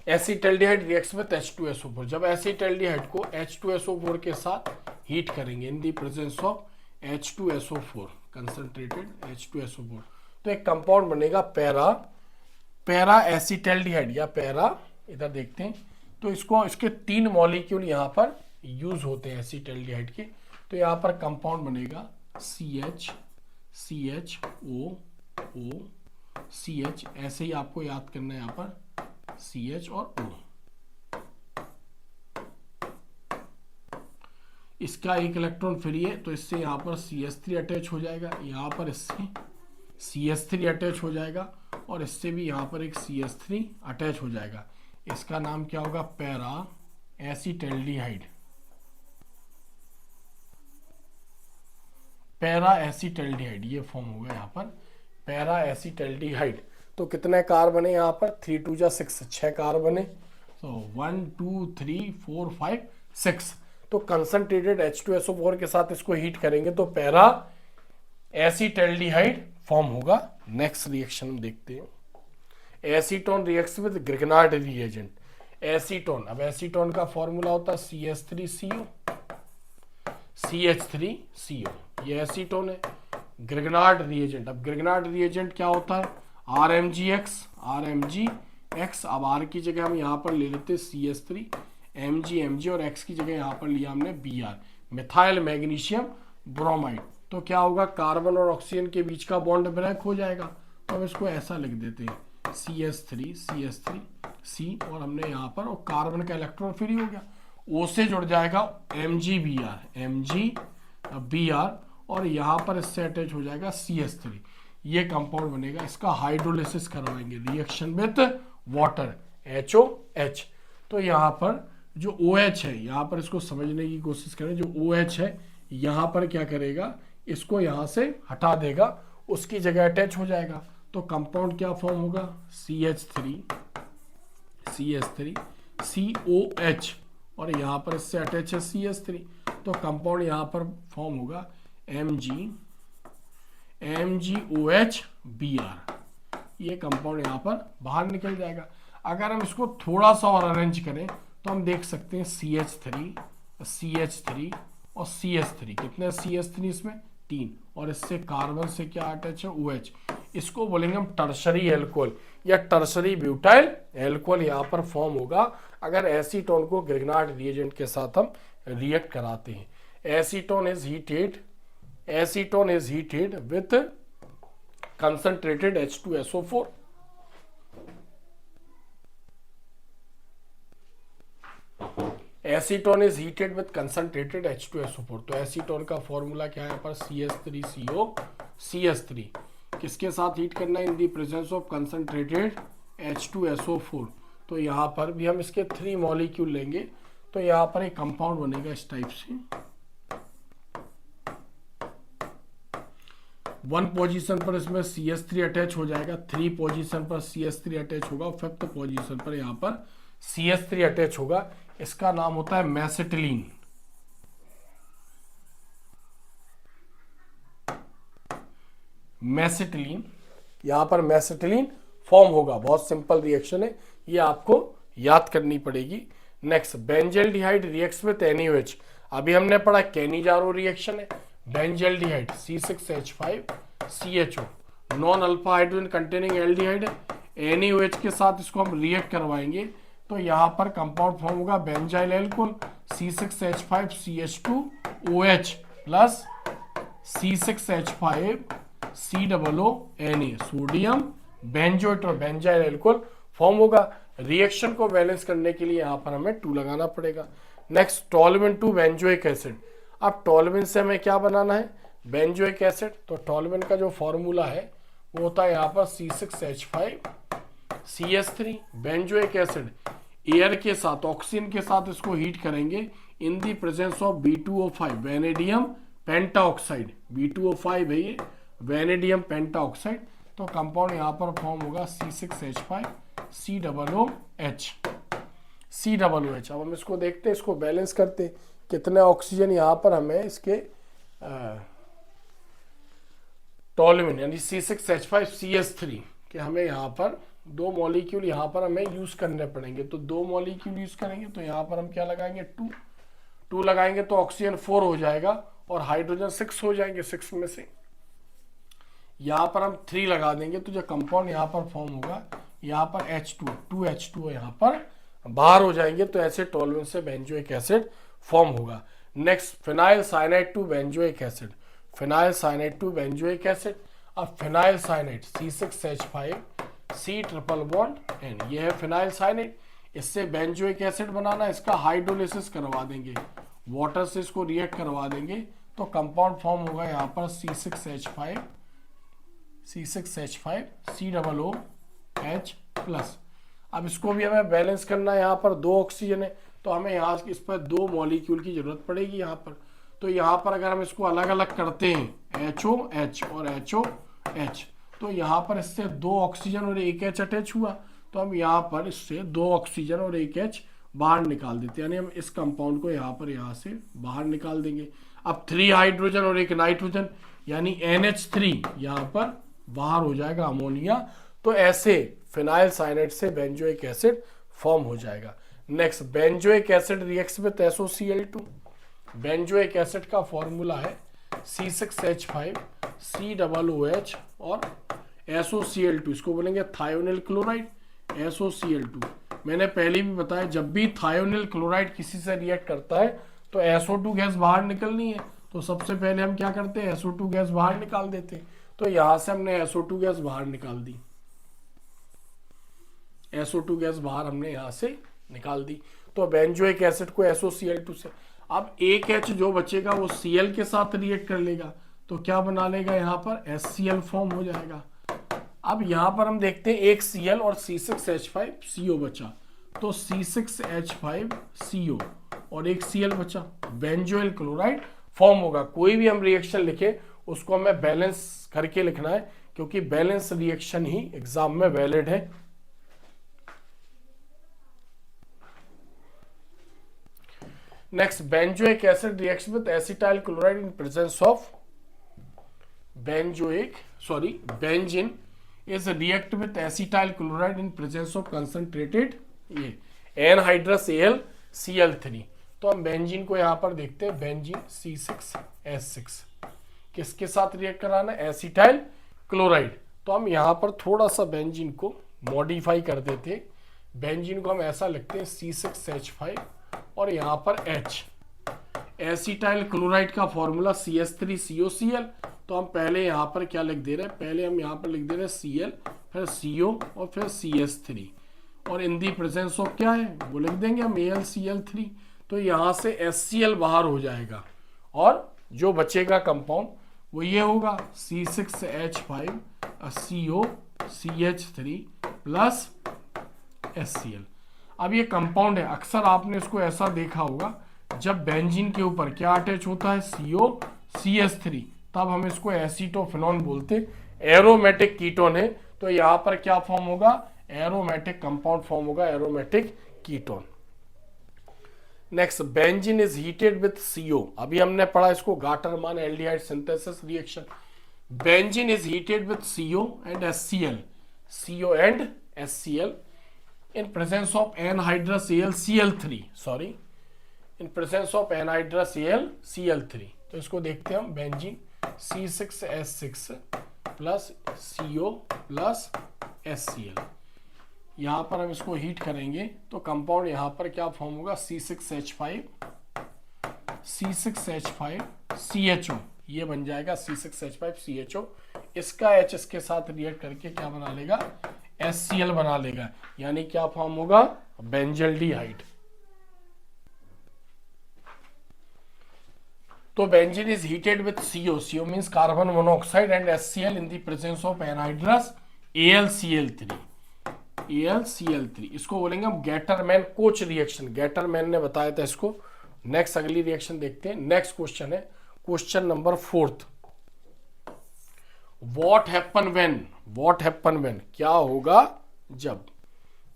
Acetaldehyde reacts with H2SO4। जब एसिटल्डिहाइड को H2SO4 के साथ हीट करेंगे in the presence of H2SO4, concentrated H2SO4, तो एक कंपाउंड बनेगा पैरा एसिटल्डिहाइड या पैरा, इधर देखते हैं, तो इसको इसके 3 मॉलिक्यूल यहाँ पर यूज होते हैं एसिटल्डिहाइड के, तो यहाँ पर कंपाउंड बनेगा CH ऐसे ही आपको याद करना है, यहाँ पर CH और O। इसका एक इलेक्ट्रॉन फ्री है, तो इससे यहाँ पर CH3 अटैच हो जाएगा, यहाँ पर इससे CH3 अटैच हो जाएगा, और इससे भी यहाँ पर एक CH3 अटैच हो जाएगा। इसका नाम क्या होगा? Para acetaldehyde. पैरा एसिटल्डिहाइड ये फॉर्म होगा यहाँ पर, पैरा एसिटल्डिहाइड। तो कितने कार्बन है यहाँ पर? 3 2 जा 6, 6 कार्बन है। तो 1 2 3 4 5 6। तो कंसंट्रेटेड H2SO4 के साथ इसको हीट करेंगे तो पैरा एसिटल्डिहाइड फॉर्म होगा। नेक्स्ट रिएक्शन हम देखते हैं। Acetone reacts with Grignard reagent. Acetone, अब एसीटोन का फॉर्मूला होता है CH3CO CH3CO, ये एसीटोन है। ग्रिग्नार्ड रिएजेंट, अब ग्रिग्नार्ड रिएजेंट क्या होता है? RMgX। अब R की जगह हम यहाँ पर ले लेते हैं CH3, Mg और X की जगह यहाँ पर लिया हमने Br, मिथाइल मैग्नीशियम ब्रोमाइड। तो क्या होगा? कार्बन और ऑक्सीजन के बीच का बॉन्ड ब्रेक हो जाएगा। तो हम इसको ऐसा लिख देते हैं CH3C, और हमने यहाँ पर, और कार्बन का इलेक्ट्रॉन फ्री हो गया। O से जुड़ जाएगा MgBr, और यहाँ पर इससे अटैच हो जाएगा CH3। ये कंपाउंड बनेगा। इसका हाइड्रोलिसिस करवाएंगे, रिएक्शन विथ वाटर HOH। तो यहाँ पर जो OH है, यहाँ पर इसको समझने की कोशिश करें। जो OH है यहाँ पर क्या करेगा? इसको यहाँ से हटा देगा, उसकी जगह अटैच हो जाएगा। तो कंपाउंड क्या फॉर्म होगा? CH3COH, और यहाँ पर इससे अटैच है CH3। तो कंपाउंड यहाँ पर फॉर्म होगा MgOH-Br। ये कंपाउंड यहाँ पर बाहर निकल जाएगा। अगर हम इसको थोड़ा सा और अरेंज करें तो हम देख सकते हैं CH3 और CH3। कितने CH3 इसमें? 3, और इससे कार्बन से क्या अटैच है? OH। इसको बोलेंगे हम टर्शरी एल्कोहल या टर्शरी ब्यूटाइल एल्कोहल यहाँ पर फॉर्म होगा अगर एसीटोन को ग्रिग्नार्ड रिएजेंट के साथ हम रिएक्ट कराते हैं। Acetone is heated with concentrated H2SO4। Acetone is heated with concentrated H2SO4। तो एसीटोन का फॉर्मूला क्या है यहाँ पर? CH3CO CH3। किसके साथ हीट करना है? In the presence of concentrated H2SO4। तो यहाँ पर भी हम इसके 3 मॉलिक्यूल लेंगे, तो यहाँ पर एक कंपाउंड बनेगा इस टाइप से। 1 पोजीशन पर इसमें CH3 अटैच हो जाएगा, 3 पोजीशन पर CH3 अटैच होगा, 5th पोजीशन पर यहाँ पर CH3 अटैच होगा। इसका नाम होता है मैसेटिलीन। यहाँ पर मैसेटिलीन फॉर्म होगा। बहुत सिंपल रिएक्शन है, ये आपको याद करनी पड़ेगी। Next, benzaldehyde reacts with NaOH। अभी हमने पढ़ा कैनिजारो रिएक्शन है। Benzaldehyde C6H5CHO, non alpha hydrogen containing aldehyde है। NaOH के साथ इसको हम रिएक्ट करवाएंगे तो यहाँ पर कंपाउंड फॉर्म होगा benzyl alcohol C6H5CH2OH plus C6H5COONA, sodium benzoate और बेंजाइल एल्कोहल फॉर्म होगा। रिएक्शन को बैलेंस करने के लिए यहाँ पर हमें 2 लगाना पड़ेगा। Next, toluene to benzoic acid. अब टोलुइन से हमें क्या बनाना है? Benzoic acid. तो टोलुइन का जो फॉर्मूला है वो होता है यहाँ पर C6H5CH3। बेंजोइक एसिड एयर के साथ, ऑक्सीजन के साथ इसको हीट करेंगे in the presence of B2O5, vanadium pentoxide. B2O5 है ये, वैनेडियम पेंटाऑक्साइड। तो कंपाउंड यहाँ पर फॉर्म होगा C6H5COOH। अब हम इसको देखते हैं, इसको बैलेंस करते हैं। कितने ऑक्सीजन यहाँ पर हमें इसके टोलुइन यानी C6H5CH3 के हमें यहाँ पर 2 मॉलिक्यूल यहाँ पर हमें यूज करने पड़ेंगे। तो 2 मॉलिक्यूल यूज करेंगे तो यहाँ पर हम क्या लगाएंगे? 2 लगाएंगे तो ऑक्सीजन 4 हो जाएगा और हाइड्रोजन 6 हो जाएंगे। 6 में से यहाँ पर हम 3 लगा देंगे तो जो कंपाउंड यहाँ पर फॉर्म होगा यहाँ पर H2 यहाँ पर बाहर हो जाएंगे। तो ऐसे टोलुइन से बेंजोइक एसिड फॉर्म होगा। Next, phenyl cyanide to benzoic acid. Phenyl cyanide to benzoic acid. अब phenyl cyanide C6H5C triple bond N, ये है फिनाइल साइनाइड। इससे बेंजोइक एसिड बनाना, इसका हाइड्रोलिसिस करवा देंगे वाटर से इसको रिएक्ट करवा देंगे तो कंपाउंड फॉर्म होगा यहाँ पर C6H5 COOH प्लस। अब इसको भी हमें बैलेंस करना है, यहाँ पर 2 ऑक्सीजन है तो हमें यहाँ इस पर 2 मॉलिक्यूल की जरूरत पड़ेगी यहाँ पर। तो यहाँ पर अगर हम इसको अलग अलग करते हैं HOH और HOH तो यहाँ पर इससे 2 ऑक्सीजन और 1 H अटैच हुआ, तो हम यहाँ पर इससे 2 ऑक्सीजन और 1 H बाहर निकाल देते हैं, यानी हम इस कंपाउंड को यहाँ से बाहर निकाल देंगे। अब 3 हाइड्रोजन और 1 नाइट्रोजन यानी NH3 यहाँ पर बाहर हो जाएगा अमोनिया। तो ऐसे फिनाइल साइनाइड से बेंजोइक एसिड फॉर्म हो जाएगा। Next, benzoic acid reacts with SOCl2। Benzoic acid का फॉर्मूला है C6H5 COOH और SOCl2, इसको बोलेंगे थायोनिल क्लोराइड SOCl2। मैंने पहले भी बताया जब भी थायोनिल क्लोराइड किसी से रिएक्ट करता है तो SO2 गैस बाहर निकलनी है, तो सबसे पहले हम क्या करते हैं, SO2 गैस बाहर निकाल देते हैं। तो यहां से हमने SO2 गैस बाहर निकाल दी, SO2 गैस बाहर हमने यहां से निकाल दी। तो बेंजोइक एसिड को SOCl2 से, अब एक H जो बचेगा वो Cl के साथ रिएक्ट कर लेगा तो क्या बना लेगा, यहाँ पर HCl फॉर्म हो जाएगा। अब यहाँ पर हम देखते हैं एक Cl और C6H5CO बचा, तो C6H5CO और एक Cl बचा, बेंजोइल क्लोराइड फॉर्म होगा। कोई भी हम रिएक्शन लिखे उसको हमें बैलेंस करके लिखना है क्योंकि बैलेंस रिएक्शन ही एग्जाम में वैलिड है। Next, benzoic acid reacts with acetyl chloride in presence of benzene is react with acetyl chloride in presence of concentrated anhydrous AlCl3। तो हम बेंजीन को यहाँ पर देखते हैं, बेंजीन C6H6 किसके साथ रिएक्ट कराना है, एसिटाइल क्लोराइड। तो हम यहाँ पर थोड़ा सा बेंजीन को मॉडिफाई कर देते हैं, बेंजीन को हम ऐसा लिखते हैं C6H5 और यहाँ पर H। एसिटाइल क्लोराइड का फॉर्मूला CH3COCl, तो हम पहले यहाँ पर क्या लिख दे रहे हैं, पहले हम यहाँ पर लिख दे रहे हैं Cl, फिर CO और फिर CH3 और इन दी प्रेजेंस ऑफ क्या है वो लिख देंगे हम AlCl3। तो यहाँ से HCl बाहर हो जाएगा और जो बचेगा कंपाउंड वो ये होगा C6H5COCH3 प्लस HCl। अब ये कंपाउंड है, अक्सर आपने इसको ऐसा देखा होगा जब बेंजीन के ऊपर क्या अटैच होता है COCH3 तब हम इसको एसीटोफिनोन बोलते, एरोमेटिक कीटोन है। तो यहाँ पर क्या फॉर्म होगा, एरोमेटिक कंपाउंड फॉर्म होगा, aromatic ketone. Next, benzene is heated with CO। अभी हमने पढ़ा इसको Gattermann aldehyde synthesis reaction. Benzene is heated with CO and HCl, CO and HCl in presence of anhydrous AlCl3, in presence of anhydrous AlCl3। तो इसको देखते हैं हम, benzene C6H6 plus CO plus HCl। यहाँ पर हम इसको हीट करेंगे तो कंपाउंड यहाँ पर क्या फॉर्म होगा, C6H5CHO, ये बन जाएगा C6H5CHO। इसका H इसके साथ रिएक्ट करके क्या बना लेगा, HCl बना लेगा, यानी क्या फॉर्म होगा, बेंजल्डिहाइड। तो benzene is heated with CO means carbon monoxide and HCl in the presence of anhydrous AlCl3। इसको बोलेंगे हम गैटरमैन कोच रिएक्शन, गैटरमैन ने बताया था इसको। नेक्स्ट अगली रिएक्शन देखते हैं। नेक्स्ट क्वेश्चन है question number 4। What happen when, क्या होगा जब।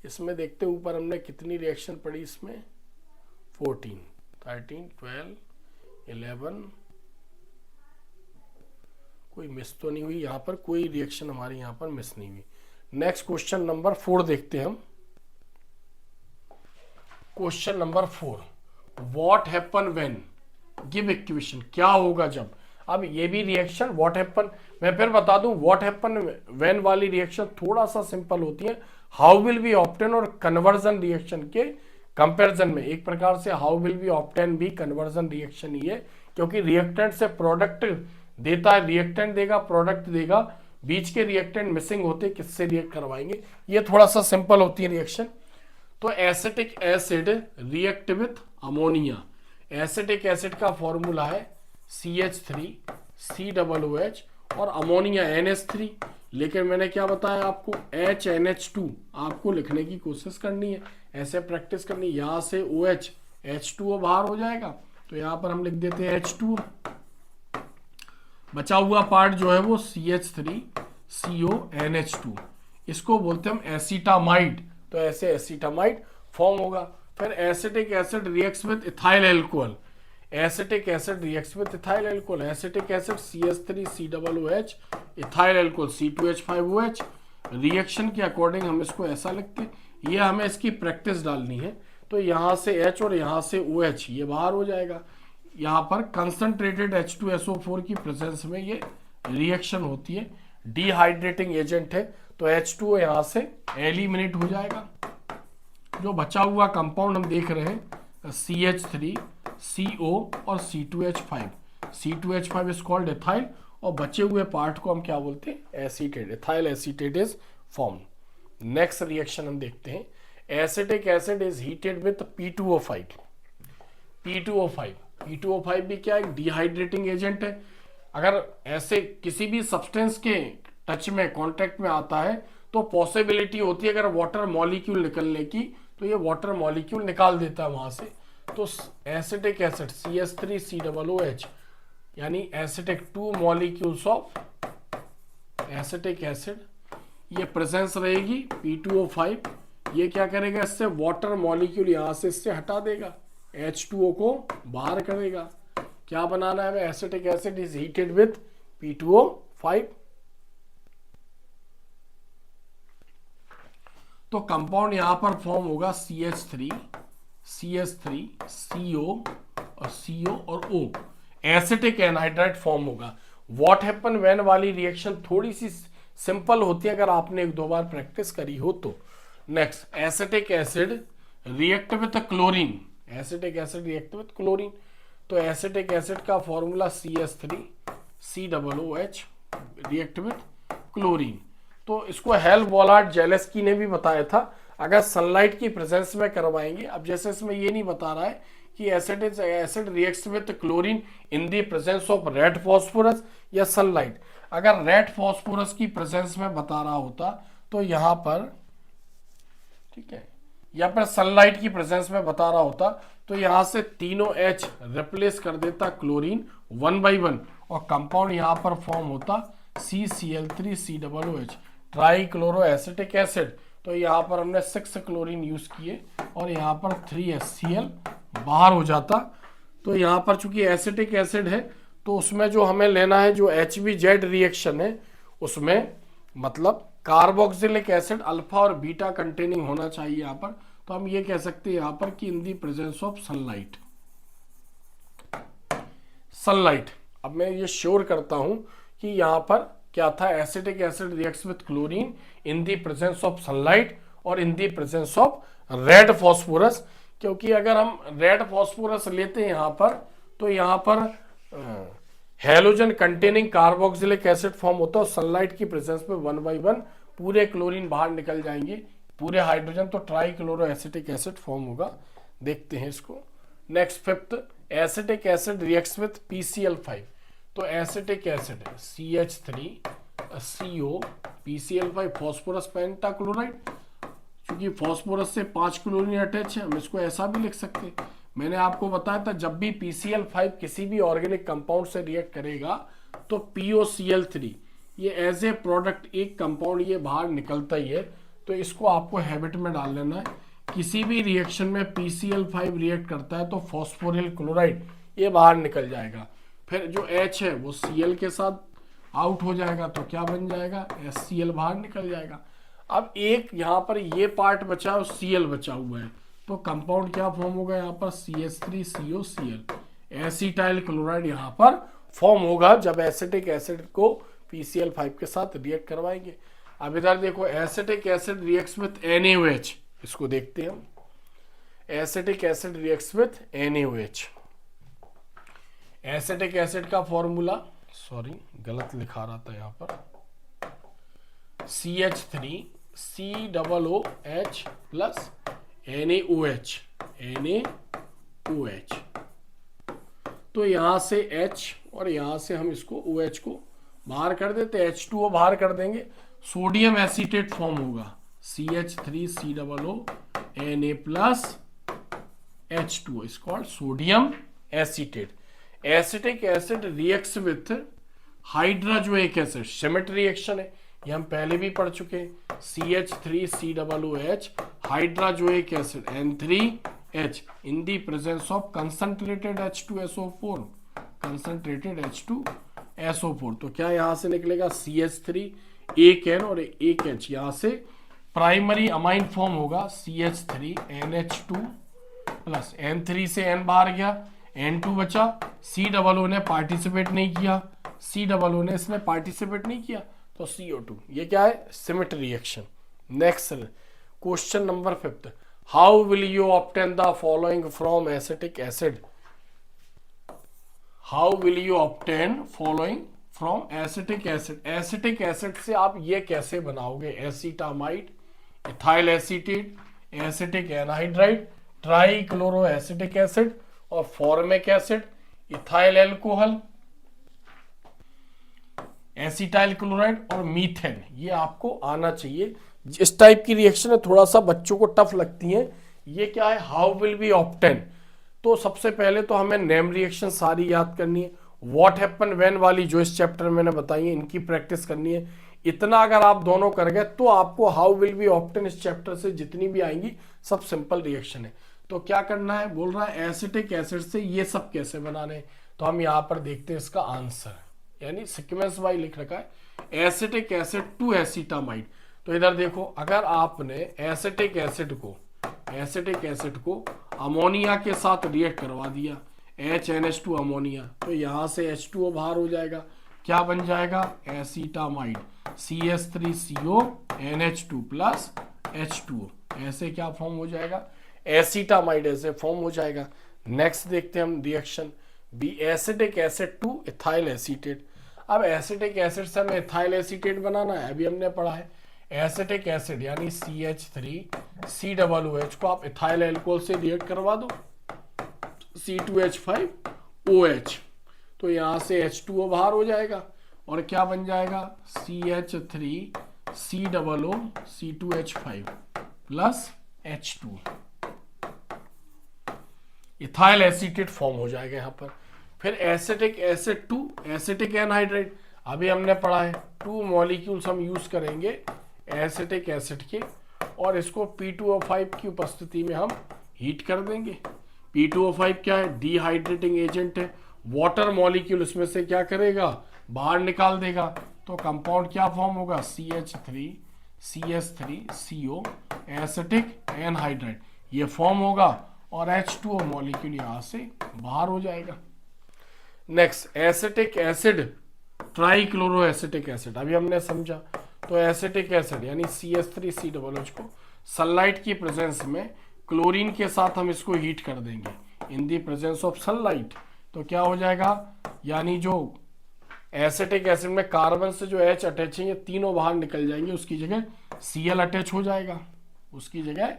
इसमें देखते हैं ऊपर हमने कितनी रिएक्शन पढ़ी, इसमें 14, 13, 12, 11, कोई मिस तो नहीं हुई, यहाँ पर कोई रिएक्शन हमारी यहाँ पर मिस नहीं हुई। नेक्स्ट क्वेश्चन नंबर 4 देखते हैं हम। Question number 4, what happen when, give equation, क्या होगा जब। अब ये भी रिएक्शन व्हाट हैपन, मैं फिर बता दूं व्हाट हैपन व्हेन वाली रिएक्शन थोड़ा सा सिंपल होती है हाउ विल बी ऑब्टेन और कन्वर्जन रिएक्शन के कंपैरिजन में। एक प्रकार से हाउ विल बी ऑब्टेन भी कन्वर्जन रिएक्शन ही है, क्योंकि रिएक्टेंट से प्रोडक्ट देता है, रिएक्टेंट देगा प्रोडक्ट देगा, बीच के रिएक्टेंट मिसिंग होते किससे रिएक्ट करवाएंगे, ये थोड़ा सा सिंपल होती है रिएक्शन। तो acetic acid react with ammonia, acetic acid का फॉर्मूला है CH3COOH और अमोनिया NH3, लेकिन मैंने क्या बताया आपको, HNH2 आपको लिखने की कोशिश करनी है, ऐसे प्रैक्टिस करनी है। यहाँ से OH H2O बाहर हो जाएगा, तो यहाँ पर हम लिख देते हैं H2O। बचा हुआ पार्ट जो है वो CH3CONH2, इसको बोलते हैं हम एसिटामाइड। तो ऐसे एसिटामाइड फॉर्म होगा। फिर acetic acid reacts with ethyl alcohol, acetic acid reacts with ethyl alcohol, acetic acid CH3COOH, ethyl alcohol C2H5OH। Reaction के अकॉर्डिंग हम इसको ऐसा लिखते हैं, ये हमें इसकी प्रैक्टिस डालनी है। तो यहाँ से H और यहाँ से OH ये बाहर हो जाएगा। यहाँ पर कंसंट्रेटेड H2SO4 की प्रेजेंस में ये रिएक्शन होती है, डिहाइड्रेटिंग एजेंट है, तो H2O यहाँ से एलिमिनेट हो जाएगा। जो बचा हुआ कंपाउंड हम देख रहे हैं CH3CO और C2H5, C2H5 is called ethyl, और बचे हुए पार्ट को हम क्या बोलते हैं, acetate, ethyl acetate is form. Next reaction हम देखते हैं, acetic acid is heated with P2O5, P2O5, P2O5 भी क्या एक डिहाइड्रेटिंग एजेंट है। अगर ऐसे किसी भी सब्सटेंस के टच में, कांटेक्ट में आता है, तो पॉसिबिलिटी होती है अगर वाटर मॉलिक्यूल निकलने की, तो ये वाटर मॉलिक्यूल निकाल देता है वहां से। तो एसिटिक एसिड CH3COOH यानी acetic 2 molecules of acetic acid, ये प्रेजेंस रहेगी P2O5, ये क्या करेगा, इससे वाटर मॉलिक्यूल यहां से इससे हटा देगा, H2O को बाहर करेगा। क्या बनाना है, acetic acid is heated with P2O5। तो कंपाउंड यहां पर फॉर्म होगा CH3CO और CO और O, एसिटिक एनहाइड्राइड फॉर्म होगा। व्हाट हैपन व्हेन वाली रिएक्शन थोड़ी सी सिंपल होती है अगर आपने एक दो बार प्रैक्टिस करी हो तो। Next, acetic acid react with chlorine, acetic acid react with chlorine, तो एसिटिक एसिड का formula CH3COOH react with chlorine. तो इसको हेल्महोल्ट्ज जेलेस्की ने भी बताया था, अगर सनलाइट की प्रेजेंस में करवाएंगे। अब जैसे इसमें ये नहीं बता रहा है कि acid reacts with chlorine in the presence of red phosphorus या सनलाइट। अगर रेड फास्फोरस की प्रेजेंस में बता रहा होता तो यहाँ पर, ठीक है, या फिर सनलाइट की प्रेजेंस में बता रहा होता तो यहाँ से तीनों H रिप्लेस कर देता क्लोरीन 1 by 1, और कंपाउंड यहाँ पर फॉर्म होता CCl3COOH, ट्राइक्लोरो एसिटिक एसिड। तो यहाँ पर हमने 6 क्लोरीन यूज किए और यहाँ पर 3 HCl बाहर हो जाता। तो यहाँ पर चूंकि एसिटिक एसिड है तो उसमें जो हमें लेना है, जो HBZ रिएक्शन है, उसमें मतलब कार्बोक्सिलिक एसिड अल्फा और बीटा कंटेनिंग होना चाहिए यहाँ पर। तो हम ये कह सकते हैं यहाँ पर कि in the presence of sunlight, sunlight. अब मैं ये श्योर करता हूं कि यहाँ पर क्या था, acetic acid reacts with chlorine in the presence of sunlight और in the presence of red phosphorus. क्योंकि अगर हम रेड फास्फोरस लेते हैं यहाँ पर, तो यहाँ पर halogen containing carboxylic acid form होता है, और सनलाइट की प्रेजेंस में 1 by 1 पूरे क्लोरीन बाहर निकल जाएंगे, पूरे हाइड्रोजन, तो ट्राइक्लोरो एसिटिक एसिड फॉर्म होगा। देखते हैं इसको। Next, fifth, acetic acid reacts with PCl5। तो acetic acid CH3CO PCl5 phosphorus pentachloride, क्योंकि फास्फोरस से 5 क्लोरीन अटैच है, हम इसको ऐसा भी लिख सकते हैं। मैंने आपको बताया था जब भी PCl5 किसी भी ऑर्गेनिक कंपाउंड से रिएक्ट करेगा तो POCl3 ये एज ए प्रोडक्ट एक कंपाउंड ये बाहर निकलता ही है। तो इसको आपको हैबिट में डाल लेना है। किसी भी रिएक्शन में PCl5 रिएक्ट करता है तो फॉस्फोरिल क्लोराइड ये बाहर निकल जाएगा, फिर जो H है वो Cl के साथ आउट हो जाएगा, तो क्या बन जाएगा, HCl बाहर निकल जाएगा। अब एक यहाँ पर ये पार्ट बचा और Cl बचा हुआ है, तो कंपाउंड क्या फॉर्म होगा यहाँ पर, CH3COCl, एसिटाइल क्लोराइड यहाँ पर फॉर्म होगा जब एसिटिक एसिड को PCl5 के साथ रिएक्ट करवाएंगे। अब इधर देखो, acetic acid reacts with NaOH, इसको देखते हैं हम। Acetic acid reacts with NaOH, acetic acid का फॉर्मूला, सॉरी गलत लिखा रहा था यहाँ पर, CH3COOH प्लस NaOH, तो यहाँ से H और यहाँ से हम इसको OH को बाहर कर देते, H2O बाहर कर देंगे, सोडियम एसीटेट फॉर्म होगा, CH3COO Na plus H2O is called sodium acetate. Acetic acid reacts with hydrazoic acid, Schmidt reaction है, ये हम पहले भी पढ़ चुके हैं, CH3COOH hydrazoic acid N3H in the presence of concentrated H2SO4, concentrated H2SO4। तो क्या यहां से निकलेगा CH3 एक N और एक H, यहां से प्राइमरी अमाइन फॉर्म होगा CH3NH2 प्लस N3 से N बाहर गया, N2 बचा, COO ने पार्टिसिपेट नहीं किया, COO ने इसमें पार्टिसिपेट नहीं किया, तो CO2। ये क्या है? Schmidt reaction. Next question number 5, how will you obtain the following from acetic acid? How will you obtain following from acetic acid? Acetic acid से आप ये कैसे बनाओगे? Acetamide, ethyl acetate, acetic anhydride, trichloro acetic acid और formic acid, ethyl alcohol, acetyl chloride और methane, ये आपको आना चाहिए। इस टाइप की रिएक्शन है, थोड़ा सा बच्चों को टफ लगती है। ये क्या है? How will be obtain? तो सबसे पहले तो हमें नेम रिएक्शन सारी याद करनी है, व्हाट हैपन व्हेन वाली जो इस चैप्टर में मैंने बताई है इनकी प्रैक्टिस करनी है। इतना अगर आप दोनों कर गए तो आपको हाउ विल बी ऑब्टेन इस चैप्टर से जितनी भी आएंगी सब सिंपल रिएक्शन है। तो क्या करना है? बोल रहा है एसिटिक एसिड से ये सब कैसे बनाने हैं, तो हम यहाँ पर देखते हैं इसका आंसर, यानी सीक्वेंस वाइज लिख रखा है, एसिटिक एसिड टू एसीटामाइड। तो इधर देखो, अगर आपने एसिटिक एसिड को अमोनिया के साथ रिएक्ट करवा दिया, HNH2 अमोनिया, तो यहां से H2O बाहर हो जाएगा, क्या बन जाएगा? एसीटामाइड, CH3CO NH2 प्लस H2O, ऐसे क्या फॉर्म हो जाएगा? एसीटामाइड ऐसे फॉर्म हो जाएगा। नेक्स्ट देखते हैं हम reaction B, acetic acid to ethyl acetate. अब एसिटिक एसिड से हमें इथाइल एसीटेट बनाना है, अभी हमने पढ़ा है। एसिटिक एसिड यानी CH3COOH को आप इथाइल एल्कोहल से रिएक्ट करवा दो, C2H5OH, तो यहां से H2O बाहर हो जाएगा और क्या बन जाएगा? CH3COO C2H5 plus H2, ethyl acetate form हो जाएगा यहां पर। फिर acetic acid to acetic anhydride, अभी हमने पढ़ा है 2 मॉलिक्यूल्स हम यूज करेंगे एसिटिक एसिड के, और इसको P2O5 की उपस्थिति में हम हीट कर देंगे। P2O5 क्या है? डिहाइड्रेटिंग एजेंट है, वाटर मॉलिक्यूल इसमें से क्या करेगा? बाहर निकाल देगा, तो कंपाउंड क्या फॉर्म होगा? CH3CH3CO एसिटिक एनहाइड्राइड, ये फॉर्म होगा और H2O मॉलिक्यूल यहां से बाहर हो जाएगा। Next acetic acid trichloro acetic acid, अभी हमने समझा। तो एसिटिक एसिड यानी CH3COOH को सनलाइट की प्रेजेंस में क्लोरीन के साथ हम इसको हीट कर देंगे, इन दी प्रेजेंस ऑफ सनलाइट, तो क्या हो जाएगा? यानी जो एसिटिक एसिड में कार्बन से जो H अटैच है ये तीनों बाहर निकल जाएंगे, उसकी जगह Cl अटैच हो जाएगा, उसकी जगह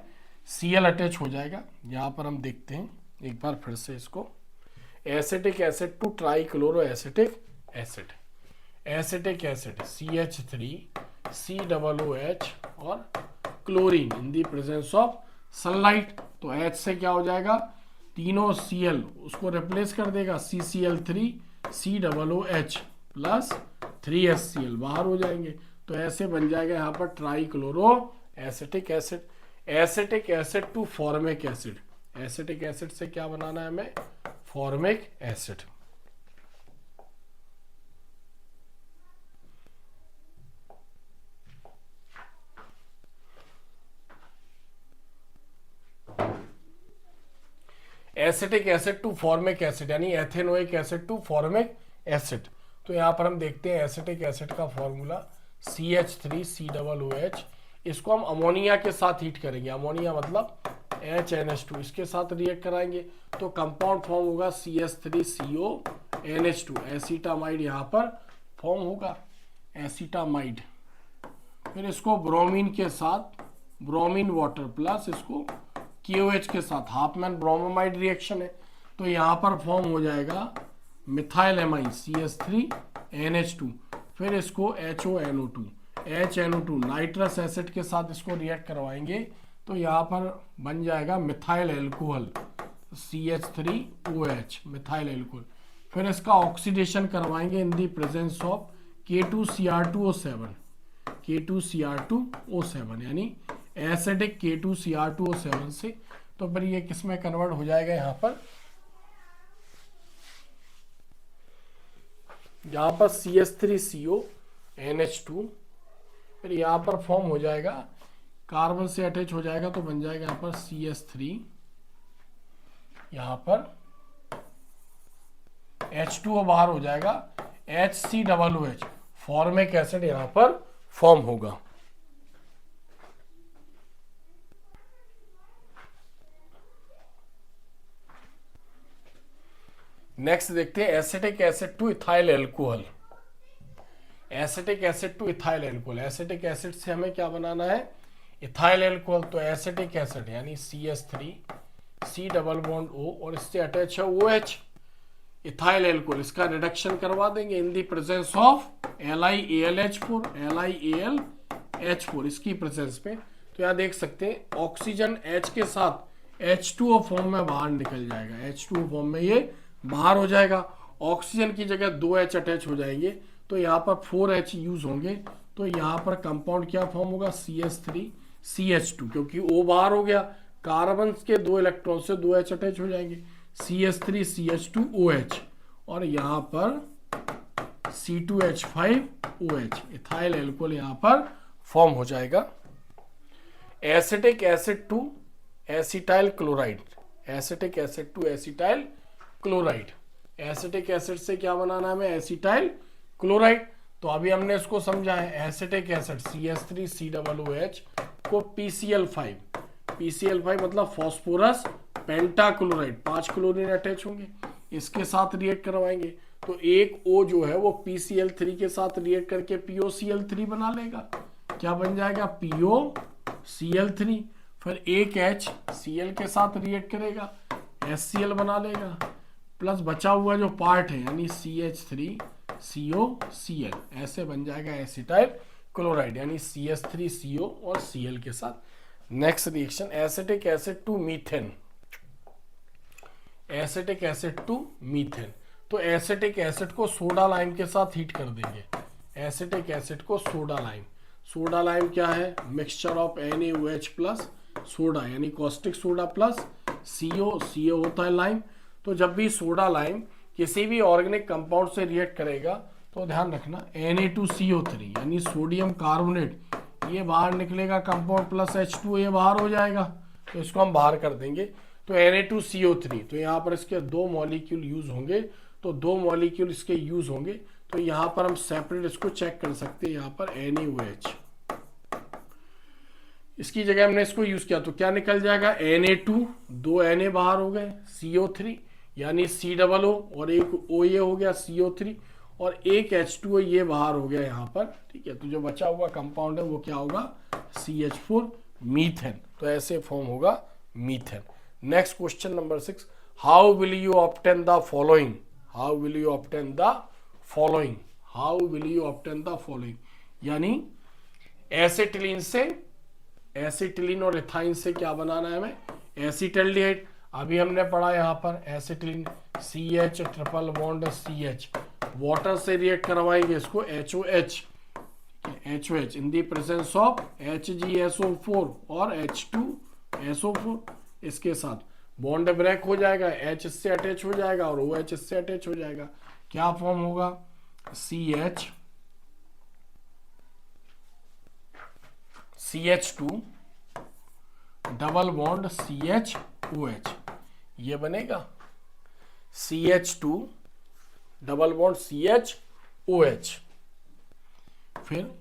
Cl अटैच हो जाएगा। यहां पर हम देखते हैं एक बार फिर से इसको, acetic acid to trichloro acetic acid, acetic acid CH3COOH और chlorine in the presence of sunlight, तो H से क्या हो जाएगा? तीनों Cl उसको रिप्लेस कर देगा, CCl3COOH प्लस 3HCl बाहर हो जाएंगे, तो ऐसे बन जाएगा यहाँ पर trichloro acetic acid. Acetic acid to formic acid, acetic acid से क्या बनाना है हमें? Formic acid. Acetic acid to formic acid यानी ethanoic acid to formic acid. तो यहां पर हम देखते हैं एसिटिक एसिड का फॉर्मूला CH3COOH, इसको हम अमोनिया के साथ हीट करेंगे, अमोनिया मतलब HNH2, इसके साथ रिएक्ट कराएंगे तो कंपाउंड फॉर्म होगा CH3CO NH2, एसीटामाइड यहाँ पर फॉर्म होगा, एसीटामाइड। फिर इसको ब्रोमीन के साथ, ब्रोमीन वाटर प्लस इसको KOH के साथ, हाफमैन ब्रोमोमाइड रिएक्शन है, तो यहाँ पर फॉर्म हो जाएगा मिथाइल एमाइन CH3NH2, फिर इसको HONO2 HNO2 नाइट्रस एसिड के साथ इसको रिएक्ट करवाएंगे तो यहाँ पर बन जाएगा methyl alcohol CH3OH methyl alcohol. फिर इसका ऑक्सीडेशन करवाएंगे इन दी प्रेजेंस ऑफ K2Cr2O7 यानी एसिडिक K2Cr2O7 से। तो फिर ये किस में कन्वर्ट हो जाएगा, यहाँ पर CH3CONH2, फिर यहाँ पर फॉर्म हो जाएगा कार्बन से अटैच हो जाएगा तो बन जाएगा यहाँ पर CH3, यहाँ पर H2O बाहर हो जाएगा HCOOH फॉर्मिक एसिड यहाँ पर फॉर्म होगा। नेक्स्ट देखते हैं acetic acid to ethyl alcohol. Acetic acid to ethyl alcohol, acetic acid से हमें क्या बनाना है, इथाइल एल्कोहल। तो एसिटिक एसिड यानी CH3 C double bond O और इससे अटैच है OH इथाइल एल्कोहल, इसका रिडक्शन करवा देंगे इन दी प्रेजेंस ऑफ LiAlH4 इसकी प्रेजेंस में। तो यहाँ देख सकते हैं ऑक्सीजन H के साथ H2O फॉर्म में बाहर निकल जाएगा, H2O फॉर्म में ये बाहर हो जाएगा। ऑक्सीजन की जगह 2H अटैच हो जाएंगे तो यहाँ पर 4H यूज होंगे। तो यहाँ पर कंपाउंड क्या फॉर्म होगा, CH3CH2, क्योंकि O बाहर हो गया, कार्बन के 2 इलेक्ट्रॉन से 2H अटैच हो जाएंगे, CH3CH2OH और यहाँ पर C2H5OH इथाइल एल्कोहल यहाँ पर फॉर्म हो जाएगा। Acetic acid to acetyl chloride, acetic acid to acetyl chloride, acetic acid से क्या बनाना है हमें, एसिटाइल क्लोराइड। तो अभी हमने इसको समझा है, एसिटिक एसिड CH3COOH को PCl5 मतलब फॉस्फोरस पेंटाक्लोराइड, 5 क्लोरीन अटैच होंगे, इसके साथ रिएक्ट करवाएंगे। तो एक O जो है वो PCl3 के साथ रिएक्ट करके POCl3 बना लेगा, क्या बन जाएगा POCl3। फिर एक H Cl के साथ रिएक्ट करेगा, HCl बना लेगा, प्लस बचा हुआ जो पार्ट है यानी CH3COCl, ऐसे बन जाएगा एसिटाइल क्लोराइड यानी CH3CO और Cl के साथ। Next reaction acetic acid to methane, acetic acid to methane. तो एसिटिक एसिड को सोडा लाइम के साथ हीट कर देंगे, एसिटिक एसिड को सोडा लाइम। सोडा लाइम क्या है, mixture of NaOH plus soda यानी कॉस्टिक सोडा प्लस CO होता है लाइम। तो जब भी सोडा लाइम किसी भी ऑर्गेनिक कंपाउंड से रिएक्ट करेगा तो ध्यान रखना Na2CO3 यानी सोडियम कार्बोनेट ये बाहर निकलेगा, कंपाउंड प्लस H2 ये बाहर हो जाएगा, तो इसको हम बाहर कर देंगे। तो Na2CO3, तो यहाँ पर इसके 2 मॉलिक्यूल यूज होंगे, तो 2 मॉलिक्यूल इसके यूज होंगे। तो यहाँ पर हम सेपरेट इसको चेक कर सकते हैं, यहाँ पर NaOH इसकी जगह हमने इसको यूज किया तो क्या निकल जाएगा, Na2 2 Na बाहर हो गए, CO3 यानी COO और एक O ये हो गया CO3 और एक H2O ये बाहर हो गया यहाँ पर, ठीक है। तो जो बचा हुआ कंपाउंड है वो क्या होगा, CH4 मीथेन। तो ऐसे फॉर्म होगा methane. Next question number 6, how will you obtain the following, how will you obtain the following, how will you obtain the following यानी एसिटिलीन से, एसिटिलीन और इथाइन से क्या बनाना है हमें, एसिटल्डिहाइड। अभी हमने पढ़ा यहाँ पर acetylene CH triple bond CH, water से रिएक्ट करवाएंगे इसको HOH in the presence of HgSO4 और H2SO4, इसके साथ बॉन्ड ब्रेक हो जाएगा, H इससे अटैच हो जाएगा और OH इससे अटैच हो जाएगा, क्या फॉर्म होगा, CH2 डबल बॉन्ड CHOH ये बनेगा, CH2 डबल बॉन्ड CHOH। फिर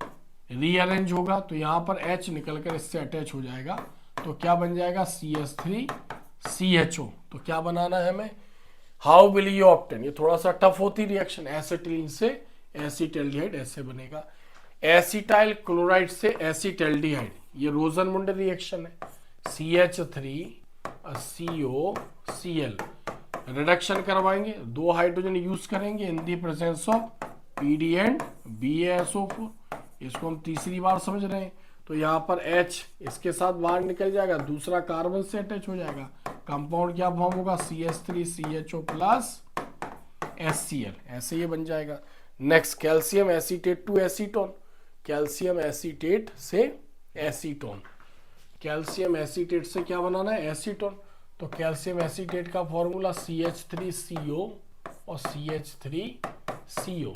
रीअरेंज होगा तो यहां पर H निकलकर इससे अटैच हो जाएगा, तो क्या बन जाएगा CH3CHO। तो क्या बनाना है हमें, हाउ विल यू ऑब्टेन, ये थोड़ा सा टफ होती रिएक्शन, एसिटिलीन से एसिटल्डिहाइड ऐसे बनेगा, एसिटाइल क्लोराइड से एसिटल्डिहाइड ये रोजनमुंड रिएक्शन है, CH3COCl रिडक्शन करवाएंगे, 2 हाइड्रोजन यूज करेंगे in the presence of PD and BaSO4। इसको हम तीसरी बार समझ रहे हैं। तो यहाँ पर H इसके साथ बाहर निकल जाएगा, दूसरा कार्बन से अटैच हो जाएगा, कंपाउंड क्या फॉर्म होगा, CH3CHO प्लस HCl, ऐसे ये बन जाएगा। Next calcium acetate to acetone, calcium acetate से एसीटोन, कैल्शियम एसीटेट से क्या बनाना है, एसीटोन। तो कैल्शियम एसीटेट का फॉर्मूला CH3CO और CH3CO।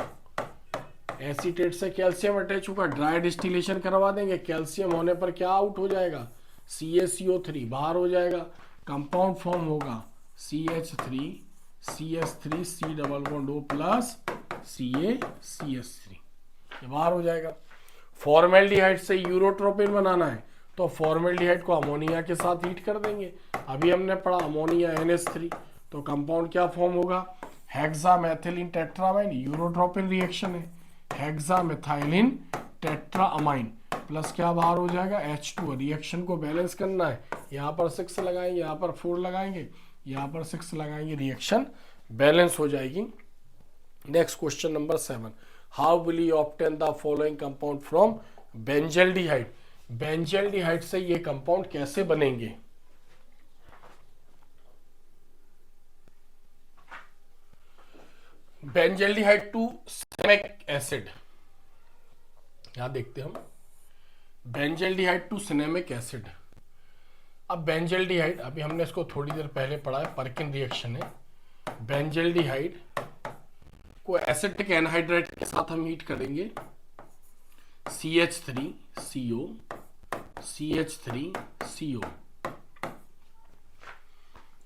एसीटेट से कैल्शियम अटैच होगा, ड्राई डिस्टिलेशन करवा देंगे, कैल्शियम होने पर क्या आउट हो जाएगा, CaCO3 बाहर हो जाएगा, कंपाउंड फॉर्म होगा CH3CH3 C++ प्लस CaCH3, ये बाहर हो जाएगा। फॉर्मेल्डिहाइड से यूरोट्रोपिन बनाना है, तो फॉर्मेल्डिहाइड को अमोनिया के साथ हीट कर देंगे। अभी हमने पढ़ा अमोनिया NH3, तो कंपाउंड क्या फॉर्म होगा, हेक्सामेथिलीन टेट्रामाइन, यूरोट्रोपिन रिएक्शन है, हेक्सामेथिलीन टेट्राअमाइन प्लस क्या बाहर हो जाएगा, H2। रिएक्शन को बैलेंस करना है, यहाँ पर 6 लगाएंगे, यहाँ पर 4 लगाएंगे, यहाँ पर 6 लगाएंगे, रिएक्शन बैलेंस हो जाएगी। Next question number 7, how will you obtain the following compound from benzaldehyde. Benzaldehyde से ये कंपाउंड कैसे बनेंगे। बेंजल्डिहाइड टू सिनेमिक एसिड, यहां देखते हैं हम, बेंजल्डिहाइड टू सिनेमिक एसिड। अब बेंजल्डिहाइड, अभी हमने इसको थोड़ी देर पहले पढ़ा है, पर्किन रिएक्शन है। बेंजल्डिहाइड को एसिटिक एनहाइड्राइड के साथ हम हीट करेंगे, CH3CO CH3CO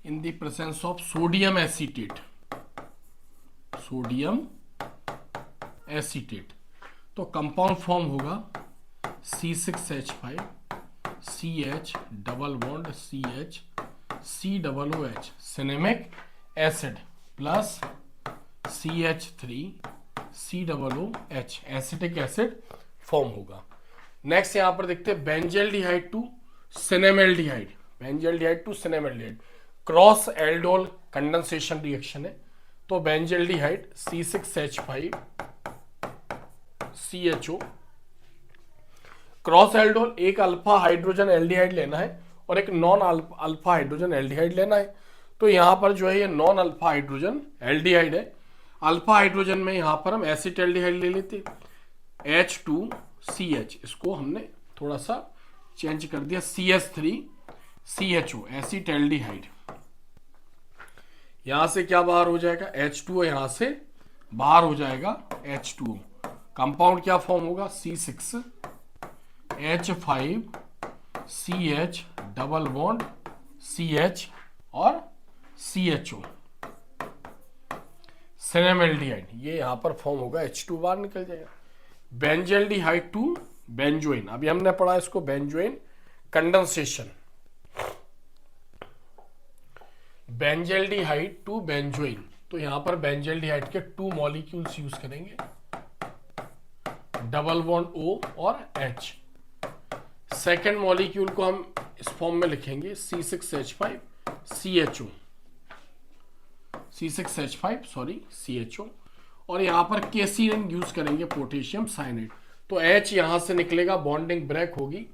in the presence of sodium acetate, sodium acetate. तो कंपाउंड फॉर्म होगा C6H5 CH double bond CH COOH cinnamic acid plus CH3 COOH acetic acid form होगा। Next यहां पर देखते हैं benzaldehyde to सिनेमेल्डिहाइड, benzaldehyde to सिनेमेल्डिहाइड cross aldol condensation reaction है। तो benzaldehyde C6H5 CHO cross aldol, एक अल्फा हाइड्रोजन एल्डिहाइड लेना है और एक नॉन अल्फा हाइड्रोजन एल्डिहाइड लेना है। तो यहां पर जो है ये नॉन अल्फा हाइड्रोजन एल्डिहाइड है। अल्फा हाइड्रोजन में यहां पर हम एसिटेल्डिहाइड ले लेते, H2CH, इसको हमने थोड़ा सा चेंज कर दिया, CH3CHO एसिटेल्डिहाइड। यहां से क्या बाहर हो जाएगा, H2O, यहां से बाहर हो जाएगा H2O। कंपाउंड क्या फॉर्म होगा, C6H5 CH double bond CH और CHO सिनेमेल्डिहाइड, ये यहां पर फॉर्म होगा, H2 बाहर निकल जाएगा। बेंजल्डिहाइड टू बेंजोइन, अभी हमने पढ़ा इसको benzoin condensation. Benzaldehyde to benzoin, तो यहां पर बेंजल्डिहाइड के 2 मॉलिक्यूल्स यूज करेंगे, डबल बॉन्ड O और H। सेकेंड मॉलिक्यूल को हम इस फॉर्म में लिखेंगे C6H5 CHO, CHO, और यहां पर केसीन यूज करेंगे, पोटेशियम साइनाइड। तो H यहां से निकलेगा, बॉन्डिंग ब्रेक होगी,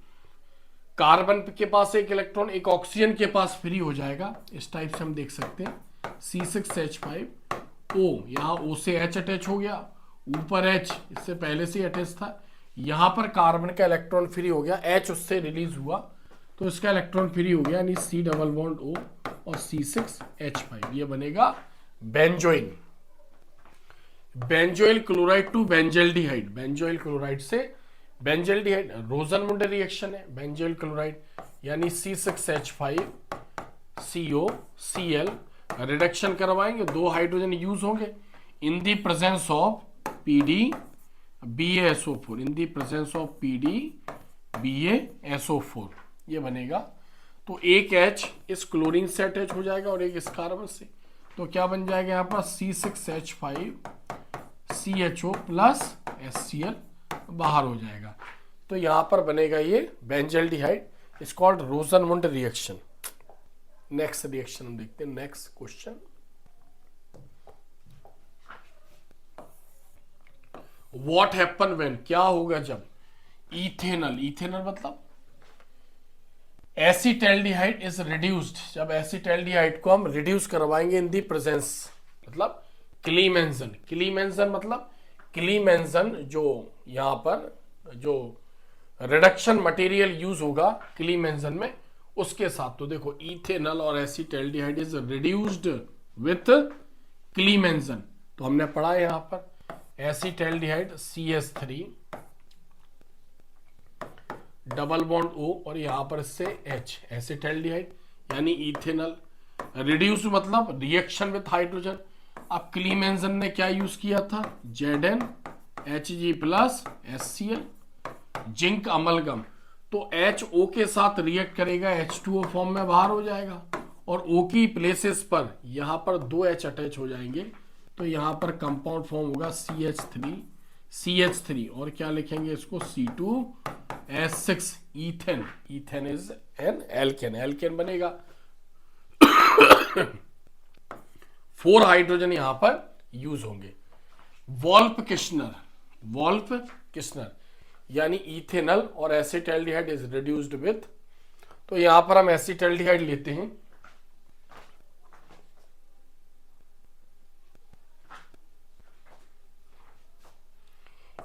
कार्बन के पास एक इलेक्ट्रॉन एक ऑक्सीजन के पास फ्री हो जाएगा, इस टाइप से हम देख सकते हैं। C6H5O, यहां O से H अटैच हो गया, ऊपर H इससे पहले से अटैच था, यहां पर कार्बन का इलेक्ट्रॉन फ्री हो गया, H उससे रिलीज हुआ तो इसका इलेक्ट्रॉन फ्री हो गया, यानी C डबल बॉन्ड O और C6H5, ये बनेगा benzoin. Benzoyl chloride to benzaldehyde, benzoyl chloride से बेंजल्डिहाइड रोजनमुंडे रिएक्शन है। बेंजोइल क्लोराइड यानी C6H5COCl रिडक्शन करवाएंगे, 2 हाइड्रोजन यूज होंगे in the presence of PDBaSO4, in the presence of PDBaSO4 ये बनेगा। तो एक H इस क्लोरीन से अटैच हो जाएगा और एक इस कार्बन से, तो क्या बन जाएगा यहाँ पर C6H5CHO प्लस HCl बाहर हो जाएगा। तो यहाँ पर बनेगा ये benzaldehyde, it's called रोजनमुंड reaction. Next reaction हम देखते हैं, next question what happen when, क्या होगा जब इथेनल, इथेनल मतलब एसिटैल्डिहाइड इज रिड्यूस्ड, जब एसिटैल्डिहाइड को हम रिड्यूस करवाएंगे इन दी प्रेजेंस, मतलब क्लीमेंजन, क्लीमेंजन मतलब क्लीमेंजन जो यहां पर जो रिडक्शन मटेरियल यूज होगा क्लीमेंजन में उसके साथ। तो देखो इथेनल और एसिटैल्डिहाइड इज रिड्यूस्ड विथ क्लीमेंजन, तो हमने पढ़ा है यहां पर एसिटैल्डिहाइड CH3 डबल बॉन्ड O और यहां पर इससे H, एसिटैल्डिहाइड यानी इथेनल, रिड्यूस मतलब रिएक्शन विथ हाइड्रोजन। अब क्लीमेंजन ने क्या यूज किया था, ZnHg plus HCl, zinc amalgam, तो HO के साथ रिएक्ट करेगा, H2O फॉर्म में बाहर हो जाएगा और O की प्लेसेस पर यहां पर 2H अटैच हो जाएंगे, तो यहां पर कंपाउंड फॉर्म होगा CH3 और क्या लिखेंगे इसको C2H6 ethane, ethane is an alkane, alkane बनेगा। 4 हाइड्रोजन यहां पर यूज होंगे। वॉल्फ किश्नर, वॉल्फ किश्नर यानी इथेनल और एसिटैल्डिहाइड इज रिड्यूस्ड विथ, तो यहां पर हम एसिटैल्डिहाइड लेते हैं,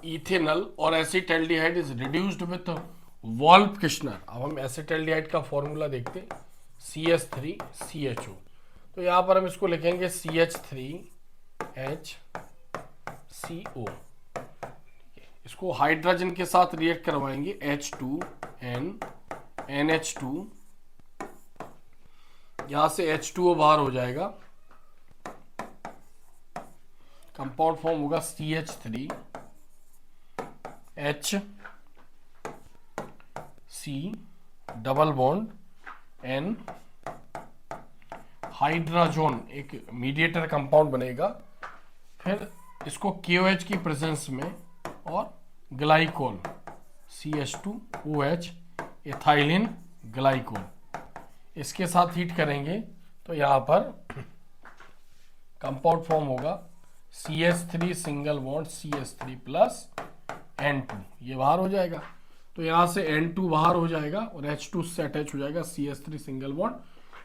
इथेनल और acetaldehyde is reduced with Wolff Kishner. अब हम एसिटैल्डिहाइड का फॉर्मूला देखते हैं, CH3CHO, तो यहां पर हम इसको लिखेंगे CH3HCO, इसको हाइड्रोजन के साथ रिएक्ट करवाएंगे H2NNH2, यहां से H2O बाहर हो जाएगा, कंपाउंड फॉर्म होगा CH3HC double bond N, hydrogen एक मीडिएटर कंपाउंड बनेगा, फिर इसको KOH की प्रेजेंस में और ग्लाइकोल CH2OH इथाइलिन ग्लाइकोल, इसके साथ हीट करेंगे तो यहां पर कंपाउंड फॉर्म होगा CH3 single bond CH3 plus N2, ये बाहर हो जाएगा, तो यहां से N2 बाहर हो जाएगा और H2 से अटैच हो जाएगा CH3 सिंगल बॉन्ड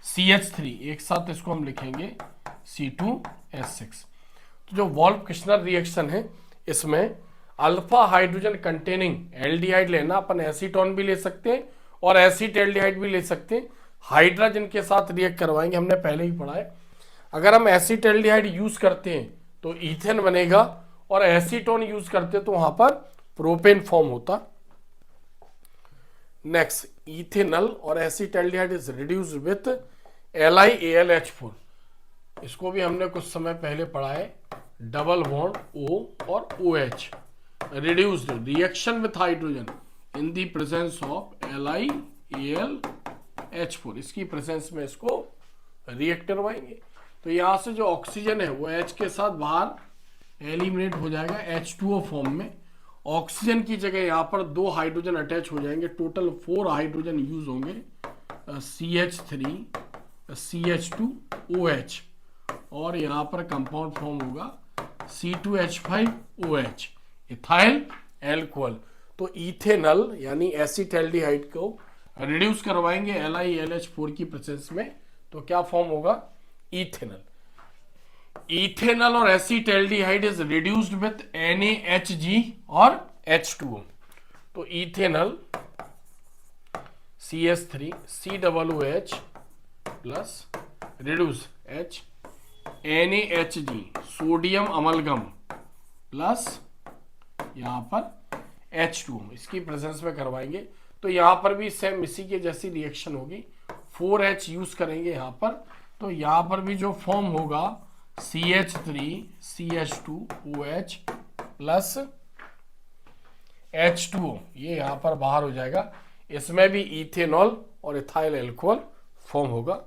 CH3, एक साथ इसको हम लिखेंगे C2H6। तो जो वॉल्फ किश्नर रिएक्शन है इसमें अल्फा हाइड्रोजन कंटेनिंग एल्डिहाइड लेना, अपन एसीटोन भी ले सकते हैं और एसिटैल्डिहाइड भी ले सकते हैं, हाइड्रोजन के साथ रिएक्ट करवाएंगे, हमने पहले ही पढ़ा है। अगर हम एसिटैल्डिहाइड यूज करते हैं तो ईथेन बनेगा और एसीटोन यूज करते तो वहां पर प्रोपेन फॉर्म होता। नेक्स्ट, इथेनल और acetaldehyde is reduced with LiAlH4, इसको भी हमने कुछ समय पहले पढ़ा है, डबल बॉन्ड O और OH reduced reaction with hydrogen in the presence of LiAlH4, इसकी प्रेजेंस में इसको रिएक्ट करवाएंगे, तो यहां से जो ऑक्सीजन है वो H के साथ बाहर एलिमिनेट हो जाएगा H2O फॉर्म में, ऑक्सीजन की जगह यहां पर 2 हाइड्रोजन अटैच हो जाएंगे, टोटल 4 हाइड्रोजन यूज होंगे, CH3 CH2OH और यहां पर कंपाउंड फॉर्म होगा C2H5OH इथाइल एल्कोहल। तो इथेनल यानी एसिटैल्डिहाइड को रिड्यूस करवाएंगे LiAlH4 की प्रेजेंस में, तो क्या फॉर्म होगा, इथेनल। इथेनल और acetaldehyde is reduced with NaHg और H2O, तो ethanal CH3 COOH plus reduce H NaHg sodium amalgam plus यहां पर H2O, इसकी प्रेजेंस में करवाएंगे, तो यहां पर भी सेम इसी के जैसी रिएक्शन होगी, 4H यूज करेंगे यहां पर, तो यहां पर भी जो फॉर्म होगा CH3 CH2OH प्लस H2O, ये यहां पर बाहर हो जाएगा, इसमें भी इथेनॉल और इथाइल एल्कोहल फॉर्म होगा।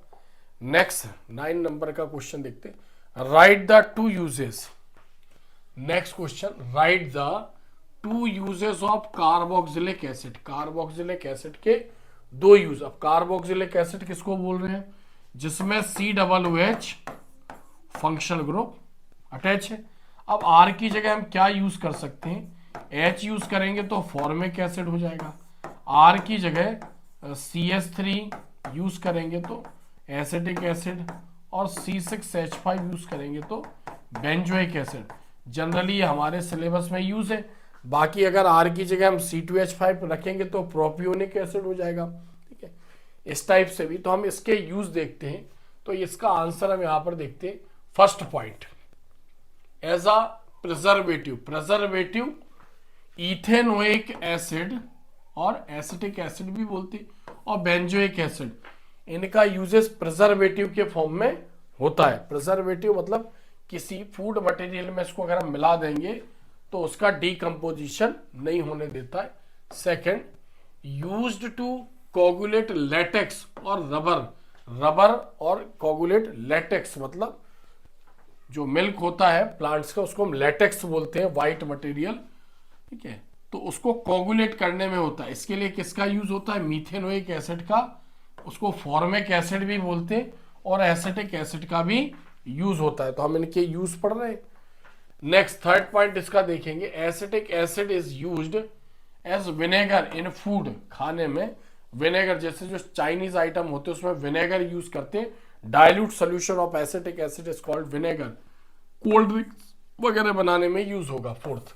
नेक्स्ट 9 नंबर का क्वेश्चन देखते हैं, right the 2 uses. Next question, right the 2 uses of carboxylic acid, carboxylic acid के 2 यूज। अब कार्बोक्सिलिक एसिड किसको बोल रहे हैं, जिसमें COOH फंक्शनल ग्रुप अटैच है। अब आर की जगह हम क्या यूज कर सकते हैं, एच यूज करेंगे तो फॉर्मिक एसिड हो जाएगा। आर की जगह CH3 यूज करेंगे तो एसिटिक एसिड, और C6H5 यूज करेंगे तो बेंजोइक एसिड। जनरली हमारे सिलेबस में यूज है। बाकी अगर आर की जगह हम C2H5 रखेंगे तो प्रोपियोनिक एसिड हो जाएगा। ठीक है, इस टाइप से भी तो हम इसके यूज देखते हैं। तो इसका आंसर हम यहां पर देखते हैं। First point, as a preservative ethanoic acid और एसिटिक एसिड भी बोलते और बेंजोइक एसिड, इनका यूजेस प्रिजर्वेटिव के फॉर्म में होता है। प्रिजर्वेटिव मतलब किसी फूड मटेरियल में इसको अगर हम मिला देंगे तो उसका डिकम्पोजिशन नहीं होने देता है। Second, used to coagulate latex और रबर और कोगुलेट लेटेक्स, मतलब जो मिल्क होता है प्लांट्स का उसको हम लेटेक्स बोलते हैं, व्हाइट मटेरियल। ठीक है, तो उसको कोगुलेट करने में होता है। इसके लिए किसका यूज होता है, मीथेनोइक एसिड का, उसको फॉर्मिक एसिड भी बोलते हैं, और एसिटिक एसिड का भी यूज होता है। तो हम इनके यूज पढ़ रहे हैं। नेक्स्ट थर्ड पॉइंट इसका देखेंगे, acetic acid is used as vinegar in food, खाने में विनेगर, जैसे जो चाइनीज आइटम होते हैं उसमें विनेगर यूज करते हैं। Dilute solution of acetic acid is called vinegar, cold drinks वगैरह बनाने में यूज होगा। Fourth,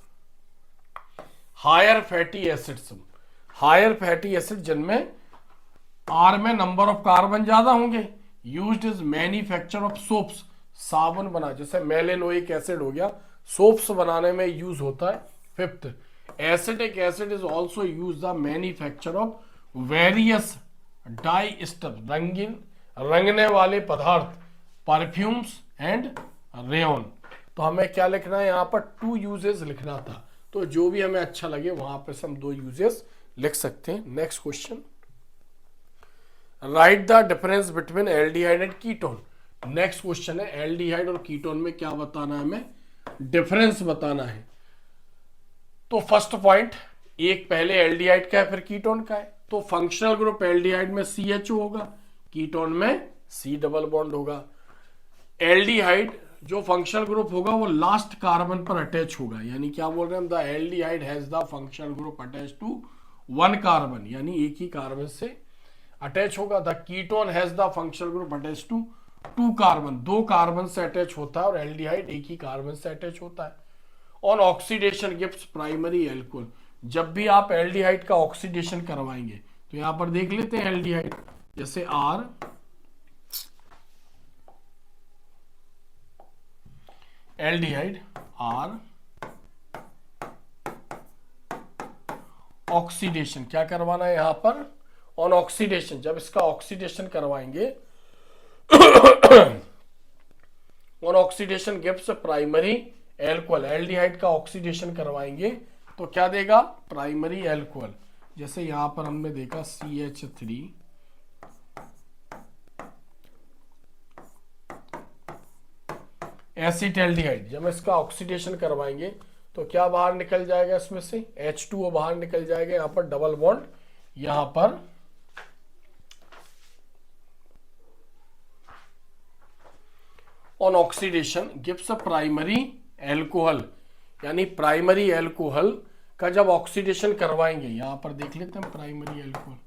higher fatty acids, higher fatty acid जिनमें आर में नंबर ऑफ कार्बन ज्यादा होंगे, used is manufacture of soaps, साबुन बना, जैसे मेलेनोइक एसिड हो गया, सोप्स बनाने में यूज होता है। Fifth, acetic acid is also use the manufacture of various die stuff, रंगीन रंगने वाले पदार्थ, परफ्यूम्स एंड रेयन। तो हमें क्या लिखना है यहाँ पर, 2 यूजेस लिखना था। तो जो भी हमें अच्छा लगे वहां पर हम 2 यूजेस लिख सकते हैं। Next question, right the difference between aldehyde and ketone. Next question है, एल्डिहाइड और कीटोन में क्या बताना है, हमें डिफरेंस बताना है। तो फर्स्ट पॉइंट, एक पहले एल्डिहाइड का है फिर कीटोन का है। तो फंक्शनल ग्रुप एल्डिहाइड में CHO होगा, कीटोन में C डबल बॉन्ड होगा। एल्डिहाइड जो फंक्शनल ग्रुप होगा वो लास्ट कार्बन पर अटैच होगा, यानी क्या बोल रहे हैं हम, the aldehyde has the functional group attach to 1 carbon, यानी एक ही कार्बन से अटैच होगा। The ketone has the functional group attach to 2 carbon, 2 carbon से अटैच होता है, और एल्डिहाइड एक ही कार्बन से अटैच होता है। On oxidation gives primary alcohol, जब भी आप एल्डिहाइड का ऑक्सीडेशन करवाएंगे तो यहां पर देख लेते हैं एल्डिहाइड, जैसे R, एल्डिहाइड R, ऑक्सीडेशन क्या करवाना है यहां पर, ऑन ऑक्सीडेशन, जब इसका ऑक्सीडेशन करवाएंगे on oxidation gives primary alcohol, aldehyde का ऑक्सीडेशन करवाएंगे तो क्या देगा, प्राइमरी एल्कोहल। जैसे यहां पर हमने देखा CH3, एसिटाल्डिहाइड, जब इसका ऑक्सीडेशन करवाएंगे तो क्या बाहर निकल जाएगा, इसमें से H2O बाहर निकल जाएगा। यहां पर डबल बॉन्ड, यहां पर on oxidation gives a primary alcohol, यानी प्राइमरी एल्कोहल का जब ऑक्सीडेशन करवाएंगे, यहां पर देख लेते हैं प्राइमरी एल्कोहल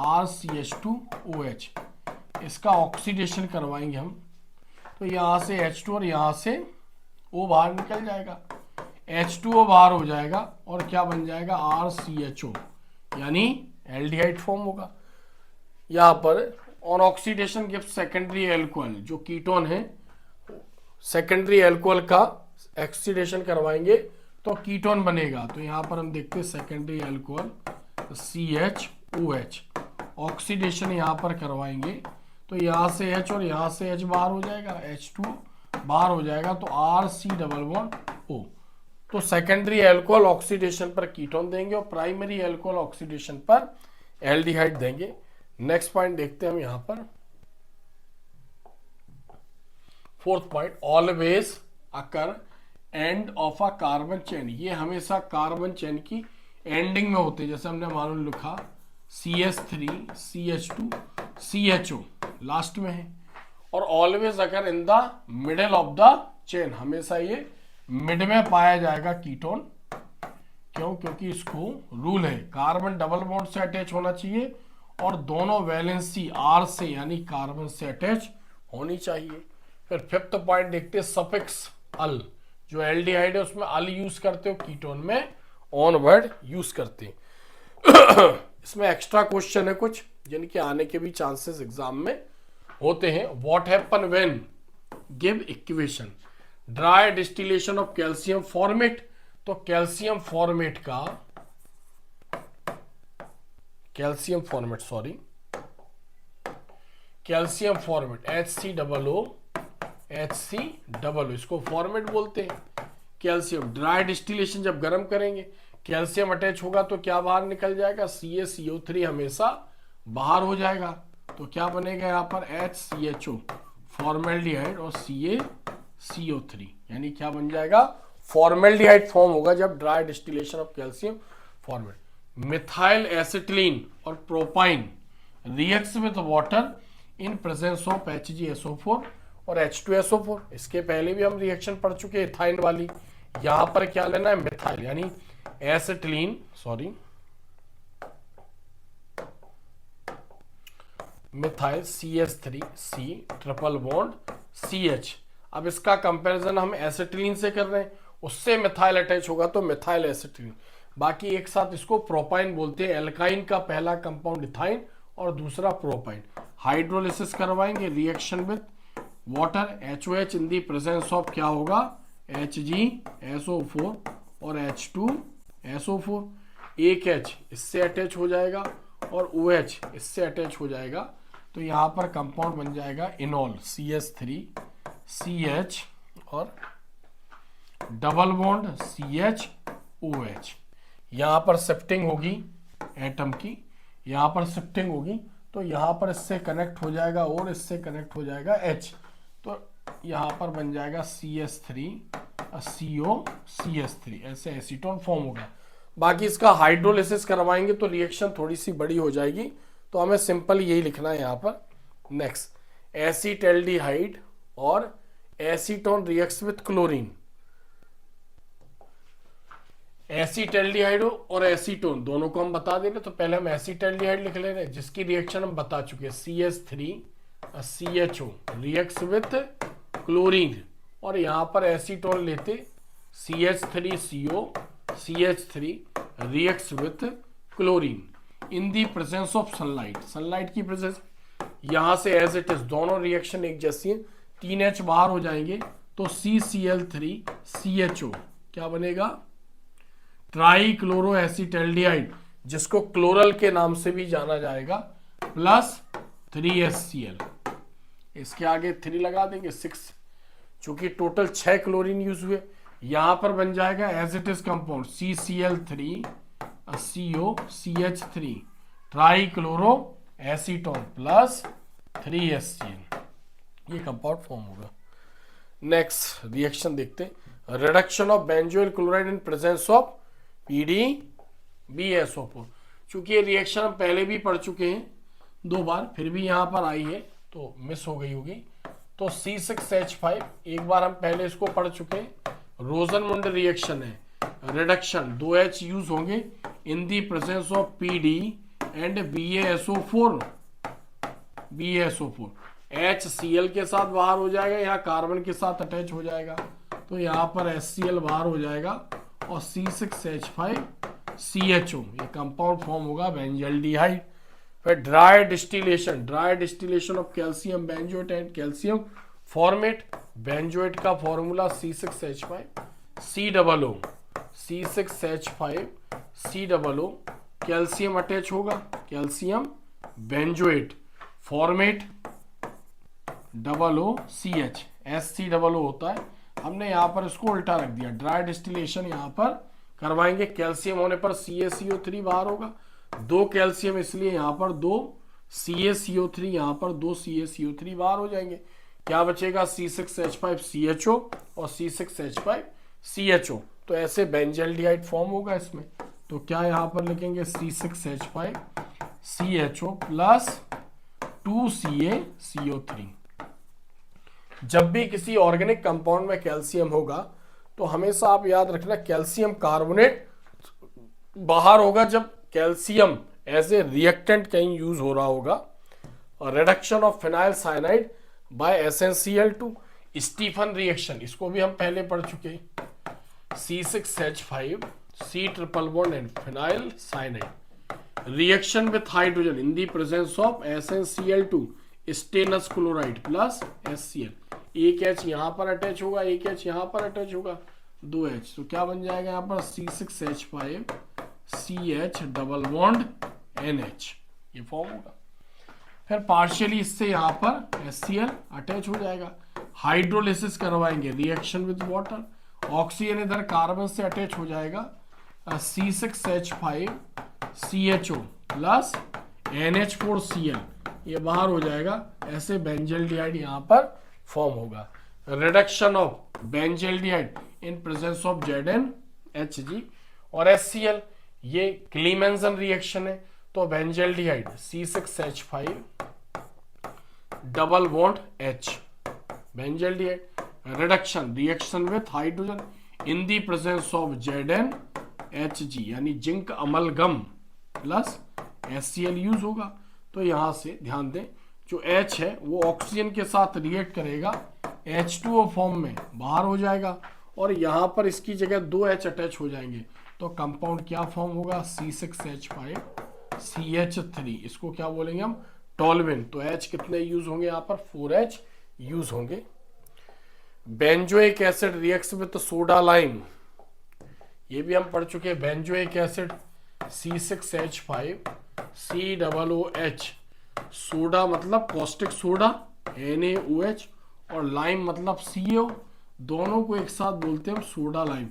RCH2OH, इसका ऑक्सीडेशन करवाएंगे हम तो यहां से H2 और यहां से O बाहर निकल जाएगा, H2O बाहर हो जाएगा और क्या बन जाएगा RCHO, यानी एल्डिहाइड फॉर्म होगा। यहां पर on oxidation gives secondary alcohol, जो कीटोन है सेकेंडरी एल्कोहल का ऑक्सीडेशन करवाएंगे तो कीटोन बनेगा। तो यहां पर हम देखते हैं सेकेंडरी एल्कोहल CHOH, ऑक्सीडेशन यहां पर करवाएंगे तो यहां से H और यहां से H बाहर हो जाएगा, H2 बाहर हो जाएगा तो RC डबल बॉन्ड O। तो सेकेंडरी एल्कोहल ऑक्सीडेशन पर कीटोन देंगे और प्राइमरी एल्कोहल ऑक्सीडेशन पर एल्डिहाइड देंगे। नेक्स्ट पॉइंट देखते हैं हम यहां पर, fourth point, always occur end of a carbon chain, ये हमेशा कार्बन चेन की एंडिंग में होते हैं। जैसे हमने मालूम लिखा CH3 CH2 CHO लास्ट में है, और always occur in the middle of the chain, हमेशा ये मिड में पाया जाएगा कीटोन। क्यों? क्योंकि इसको रूल है कार्बन डबल बॉन्ड से अटैच होना चाहिए और दोनों वैलेंसी आर से यानी कार्बन से अटैच होनी चाहिए। फिर फिफ्थ पॉइंट देखते हैं, सफिक्स अल। जो एल्डिहाइड है उसमें अल यूज करते हो, कीटोन में ऑन वर्ड यूज करते हैं। इसमें एक्स्ट्रा क्वेश्चन है कुछ जिनके आने के भी चांसेस एग्जाम में होते हैं। What happen when give equation dry distillation of calcium format. तो कैल्शियम फॉर्मेट HCOO इसको फॉर्मेट बोलते हैं। कैल्शियम ड्राई डिस्टिलेशन जब गर्म करेंगे कैल्शियम अटैच होगा तो क्या बाहर निकल जाएगा, CaCO3 हमेशा बाहर हो जाएगा। तो क्या बनेगा यहाँ पर HCHO फॉर्मेल्डिहाइड और CaCO3 यानी क्या बन जाएगा, फॉर्मेल्डिहाइड फॉर्म होगा जब dry distillation of calcium formate. Methyl acetylene और propyne reacts with water in presence of HgSO4 और H2SO4। इसके पहले भी हम रिएक्शन पढ़ चुके हैं इथाइन वाली। यहां पर क्या लेना है, मिथाइल यानी acetylene methyl CH3C triple bond CH। अब इसका कंपैरिजन हम एसिटिलीन से कर रहे हैं, उससे मिथाइल अटैच होगा तो मिथाइल एसिटिलीन। बाकी एक साथ इसको प्रोपाइन बोलते हैं। एल्काइन का पहला कंपाउंड इथाइन और दूसरा प्रोपाइन। हाइड्रोलिसिस करवाएंगे reaction with water HOH in the presence of क्या होगा, HgSO4 और H2SO4। एक H इससे अटैच हो जाएगा और OH इससे अटैच हो जाएगा तो यहां पर कंपाउंड बन जाएगा इनॉल CH3CH और डबल बॉन्ड CHOH। यहां पर शिफ्टिंग होगी एटम की, यहां पर शिफ्टिंग होगी तो यहां पर इससे कनेक्ट हो जाएगा और इससे कनेक्ट हो जाएगा H। तो यहां पर बन जाएगा CH3CO CH3 ऐसे एसीटोन फॉर्म होगा। बाकी इसका हाइड्रोलिसिस करवाएंगे तो रिएक्शन थोड़ी सी बड़ी हो जाएगी तो हमें सिंपल यही लिखना है यहाँ पर। नेक्स्ट एसीटल्डिहाइड और acetone reacts with chlorine. Acetaldehyde और एसीटोन दोनों को हम बता दे रहे तो पहले हम एसीटल्डिहाइड लिख ले रहे हैं जिसकी रिएक्शन हम बता चुके हैं CH3CHO रिएक्ट्स विद क्लोरीन और यहां पर एसीटोन लेते CH3CO CH3 reacts with chlorine in the presence of sunlight. Sunlight की प्रेजेंस यहां से एज इट इज दोनों रिएक्शन एक जैसी है, 3H बाहर हो जाएंगे तो CCl3CHO क्या बनेगा, ट्राई क्लोरो एसीटल्डिहाइड जिसको क्लोरल के नाम से भी जाना जाएगा प्लस 3HCl। इसके आगे 3 लगा देंगे 6, चूंकि टोटल 6 क्लोरीन यूज हुए। यहां पर बन जाएगा as it is compound CCl3COCH3 tri chloro acetone plus 3HCl, ये कंपाउंड फॉर्म होगा। नेक्स्ट रिएक्शन देखते हैं, reduction of benzoyl chloride in presence of PDBSO4। चूंकि ये रिएक्शन हम पहले भी पढ़ चुके हैं 2 बार, फिर भी यहां पर आई है तो मिस हो गई होगी। तो C6H5 एक बार हम पहले इसको पढ़ चुके हैं, रोजनमुंड रिएक्शन है, रिडक्शन 2H यूज होंगे in the presence of PD and BaSO4। HCl के साथ बाहर हो जाएगा, यहाँ कार्बन के साथ अटैच हो जाएगा तो यहाँ पर HCl बाहर हो जाएगा और C6H5CHO ये कंपाउंड फॉर्म होगा बेंजल्डिहाइड। फिर dry distillation of calcium benzoate and calcium formate. Benzoate का formula C6H5COO C6H5COO calcium attach होगा, calcium benzoate formate OOCH SCOO होता है। हमने यहाँ पर इसको उल्टा रख दिया, ड्राई डिस्टिलेशन यहाँ पर करवाएंगे, कैल्शियम होने पर CaCO3 बाहर होगा, 2 कैल्शियम इसलिए यहाँ पर 2 CaCO3 यहाँ पर 2 CaCO3 बाहर हो जाएंगे। क्या बचेगा C6H5CHO और C6H5CHO। तो ऐसे बेंजल्डिहाइड फॉर्म होगा इसमें। तो क्या यहाँ पर लिखेंगे C6H5CHO प्लस 2 CaCO3। जब भी किसी ऑर्गेनिक कंपाउंड में कैल्शियम होगा तो हमेशा आप याद रखना कैल्शियम कार्बोनेट बाहर होगा जब कैल्शियम एज ए रिएक्टेंट कहीं यूज हो रहा होगा। Reduction of phenyl cyanide by SnCl2 Stephen reaction, इसको भी हम पहले पढ़ चुके हैं। C6H5 C triple bond and phenyl cyanide reaction with hydrogen in the presence of SnCl2 stannous chloride plus HCl। एक H यहाँ पर अटैच होगा, एक H यहाँ पर अटैच होगा, 2 H, तो क्या बन जाएगा यहाँ पर C6H5 CH double bond NH, ये फॉर्म होगा। फिर पार्शियली इससे यहाँ पर HCl अटैच हो जाएगा, हाइड्रोलिसिस करवाएंगे रिएक्शन विद वाटर, ऑक्सीजन इधर कार्बन से अटैच हो जाएगा, C6H5 CHO प्लस NH4Cl, ये बाहर हो जाएगा, ऐसे बेंजल्डिहाइड यहाँ पर फॉर्म होगा। Reduction of benzaldehyde in presence of ZnHg और HCl, ये क्लीमेंसन रिएक्शन है, तो benzaldehyde C6H5 double bond H benzaldehyde reduction reaction with hydrogen in the presence of ZnHg यानी zinc amalgam plus HCl use होगा। तो यहां से ध्यान दें, जो H है वो ऑक्सीजन के साथ रिएक्ट करेगा, H2O फॉर्म में बाहर हो जाएगा और यहां पर इसकी जगह 2 H अटैच हो जाएंगे, तो कंपाउंड क्या फॉर्म होगा C6H5 CH3, इसको क्या बोलेंगे हम, टॉल्विन। तो H कितने यूज होंगे यहाँ पर, 4H यूज होंगे। Benzoic acid reacts with soda lime, ये भी हम पढ़ चुके हैं। Benzoic acid C6H5 COOH, soda मतलब कॉस्टिक सोडा NaOH और लाइम मतलब CO, दोनों को एक साथ बोलते हैं हम सोडा लाइम।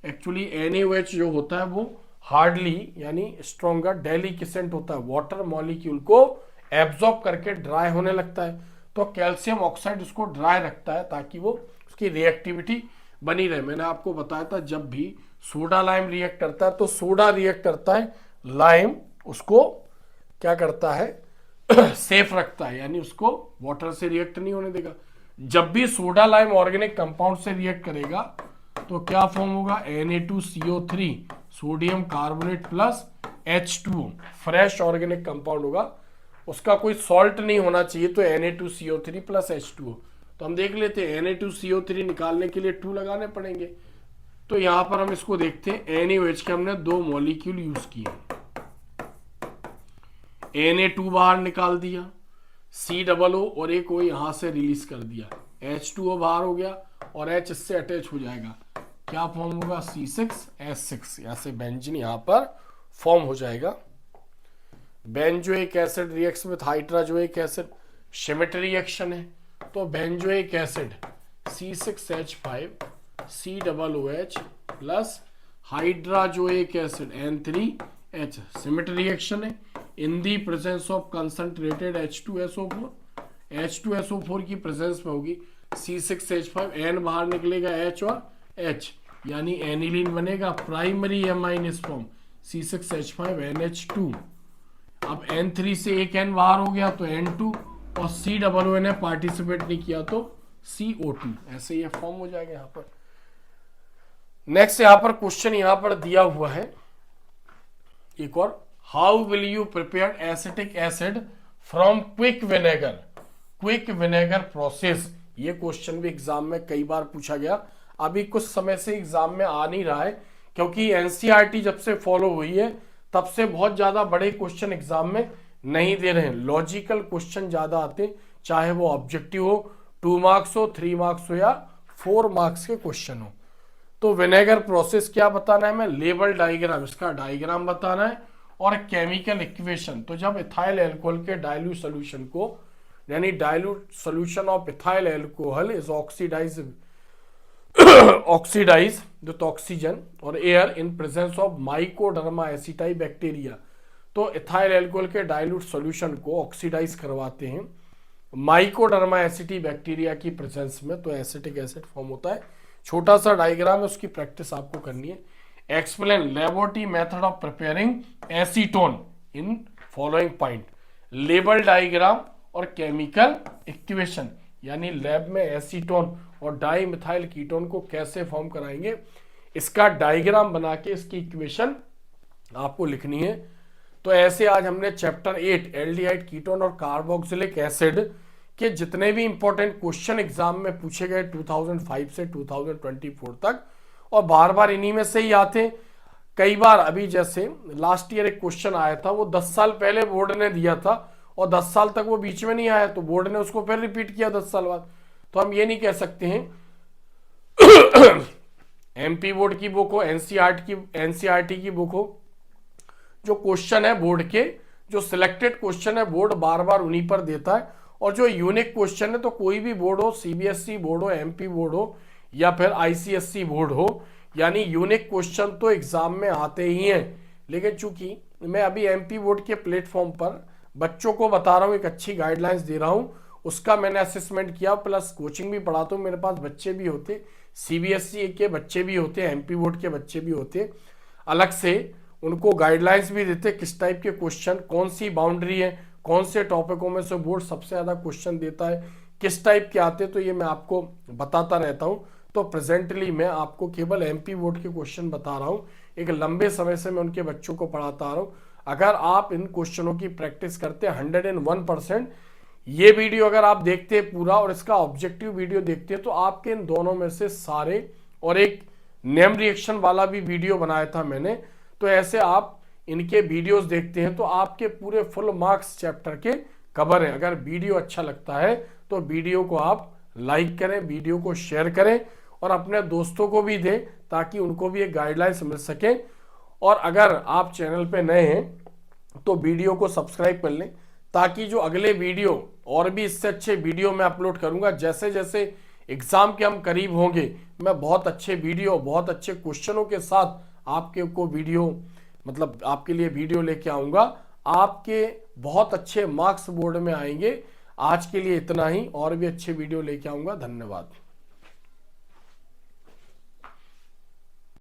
एक्चुअली NaOH जो होता है वो हार्डली यानी स्ट्रॉन्गर डेलिकेसेंट होता है, वाटर मॉलिक्यूल को एब्जॉर्ब करके ड्राई होने लगता है, तो कैल्शियम ऑक्साइड उसको ड्राई रखता है ताकि वो उसकी रिएक्टिविटी बनी रहे। मैंने आपको बताया था जब भी सोडा लाइम रिएक्ट करता है तो सोडा रिएक्ट करता है, लाइम उसको क्या करता है सेफ रखता है, यानी उसको वाटर से रिएक्ट नहीं होने देगा। जब भी सोडा लाइम ऑर्गेनिक कंपाउंड से रिएक्ट करेगा तो क्या फॉर्म होगा, Na2CO3 sodium carbonate plus H2O, fresh organic compound होगा, उसका कोई सॉल्ट नहीं होना चाहिए, तो Na2CO3 प्लस H2O। तो हम देख लेते हैं Na2CO3 निकालने के लिए 2 लगाने पड़ेंगे, तो यहां पर हम इसको देखते हैं। NaOH के हमने 2 मॉलिक्यूल यूज किए, Na2 बाहर निकाल दिया, COO और एक O यहां से रिलीज कर दिया, H2O बाहर हो गया और H इससे अटैच हो जाएगा, क्या फॉर्म होगा, C6H6, ऐसे बेंजीन यहां पर फॉर्म हो जाएगा। Benzoic acid reacts with hydrazoic acid, Schmidt reaction है, तो benzoic acid C6H5 COOH plus hydrazoic acid N3H, Schmidt reaction है in the presence of concentrated H2SO4, H2SO4 की प्रेजेंस में होगी, C6H5 N बाहर निकलेगा, H और H यानी एनिलीन बनेगा, प्राइमरी एमाइन इस फॉर्म C6H5 NH2। अब N3 से एक N बाहर हो गया तो N2 और COO ने पार्टिसिपेट नहीं किया तो CO2, ऐसे ये फॉर्म हो जाएगा यहां पर। नेक्स्ट यहां पर क्वेश्चन यहां पर दिया हुआ है एक और, how will you prepare acetic acid from quick vinegar, quick vinegar process. ये क्वेश्चन भी एग्जाम में कई बार पूछा गया, अभी कुछ समय से एग्जाम में आ नहीं रहा है क्योंकि एनसीईआरटी जब से फॉलो हुई है तब से बहुत ज्यादा बड़े क्वेश्चन एग्जाम में नहीं दे रहे हैं, लॉजिकल क्वेश्चन ज्यादा आते हैं, चाहे वो ऑब्जेक्टिव हो, 2 मार्क्स हो, 3 मार्क्स हो या 4 मार्क्स के क्वेश्चन हो। तो विनेगर प्रोसेस क्या बताना है, मैं लेबल डायग्राम, इसका डायग्राम बताना है और केमिकल इक्वेशन। तो जब इथाइल एल्कोहल के डाइल्यूट सोल्यूशन को, यानी dilute solution of ethyl alcohol is oxidize with oxygen और air in presence of Mycoderma aceti bacteria, तो इथाइल एल्कोहल के डाइल्यूट सॉल्यूशन को ऑक्सीडाइज करवाते हैं माइकोडर्मा एसिटी बैक्टीरिया की प्रेजेंस में, तो एसिटिक एसिड फॉर्म होता है। छोटा सा डायग्राम है, उसकी प्रैक्टिस आपको करनी है। Explain laboratory method of preparing acetone in following point, label diagram और केमिकल इक्वेशन, यानी लैब में एसीटोन और डाई मिथाइल कीटोन को कैसे फॉर्म कराएंगे, इसका डायग्राम बना के इसकी इक्वेशन आपको लिखनी है। तो ऐसे आज हमने चैप्टर 8 एल्डिहाइड कीटोन और कार्बोक्सिलिक एसिड के जितने भी इंपॉर्टेंट क्वेश्चन एग्जाम में पूछे गए 2005 से 2024 तक, और बार बार इन्हीं में से ही आते। कई बार अभी जैसे लास्ट ईयर एक क्वेश्चन आया था, वो 10 साल पहले बोर्ड ने दिया था और 10 साल तक वो बीच में नहीं आया, तो बोर्ड ने उसको फिर रिपीट किया 10 साल बाद। तो हम ये नहीं कह सकते हैं एमपी बोर्ड की बुक हो, एनसीईआरटी की बुक हो, जो क्वेश्चन है बोर्ड के, जो सिलेक्टेड क्वेश्चन है बोर्ड बार बार उन्हीं पर देता है, और जो यूनिक क्वेश्चन है तो कोई भी बोर्ड हो, सीबीएसई बोर्ड हो, एमपी बोर्ड हो या फिर आईसीएसई बोर्ड हो, यानी यूनिक क्वेश्चन तो एग्जाम में आते ही हैं। लेकिन चूंकि मैं अभी एमपी बोर्ड के प्लेटफॉर्म पर बच्चों को बता रहा हूँ, एक अच्छी गाइडलाइंस दे रहा हूँ, उसका मैंने असेसमेंट किया, प्लस कोचिंग भी पढ़ाता हूँ, मेरे पास बच्चे भी होते, सीबीएसई के बच्चे भी होते, एमपी बोर्ड के बच्चे भी होते, अलग से उनको गाइडलाइंस भी देते किस टाइप के क्वेश्चन, कौन सी बाउंड्री है, कौन से टॉपिकों में से बोर्ड सबसे ज्यादा क्वेश्चन देता है, किस टाइप के आते, तो ये मैं आपको बताता रहता हूँ। तो प्रेजेंटली मैं आपको केवल एमपी बोर्ड के क्वेश्चन बता रहा हूँ, एक लंबे समय से मैं उनके बच्चों को पढ़ाता आ रहा हूँ। अगर आप इन क्वेश्चनों की प्रैक्टिस करते हैं 101%, ये वीडियो अगर आप देखते हैं पूरा और इसका ऑब्जेक्टिव वीडियो देखते हैं, तो आपके इन दोनों में से सारे, और एक नेम रिएक्शन वाला भी वीडियो बनाया था मैंने, तो ऐसे आप इनके वीडियोस देखते हैं तो आपके पूरे फुल मार्क्स चैप्टर के कवर है। अगर वीडियो अच्छा लगता है तो वीडियो को आप लाइक करें, वीडियो को शेयर करें और अपने दोस्तों को भी दें, ताकि उनको भी एक गाइडलाइंस मिल सके। और अगर आप चैनल पे नए हैं तो वीडियो को सब्सक्राइब कर लें, ताकि जो अगले वीडियो और भी इससे अच्छे वीडियो मैं अपलोड करूंगा, जैसे जैसे एग्जाम के हम करीब होंगे, मैं बहुत अच्छे वीडियो, बहुत अच्छे क्वेश्चनों के साथ आपके को वीडियो, मतलब आपके लिए वीडियो लेके आऊंगा। आपके बहुत अच्छे मार्क्स बोर्ड में आएंगे। आज के लिए इतना ही, और भी अच्छे वीडियो लेके आऊंगा। धन्यवाद।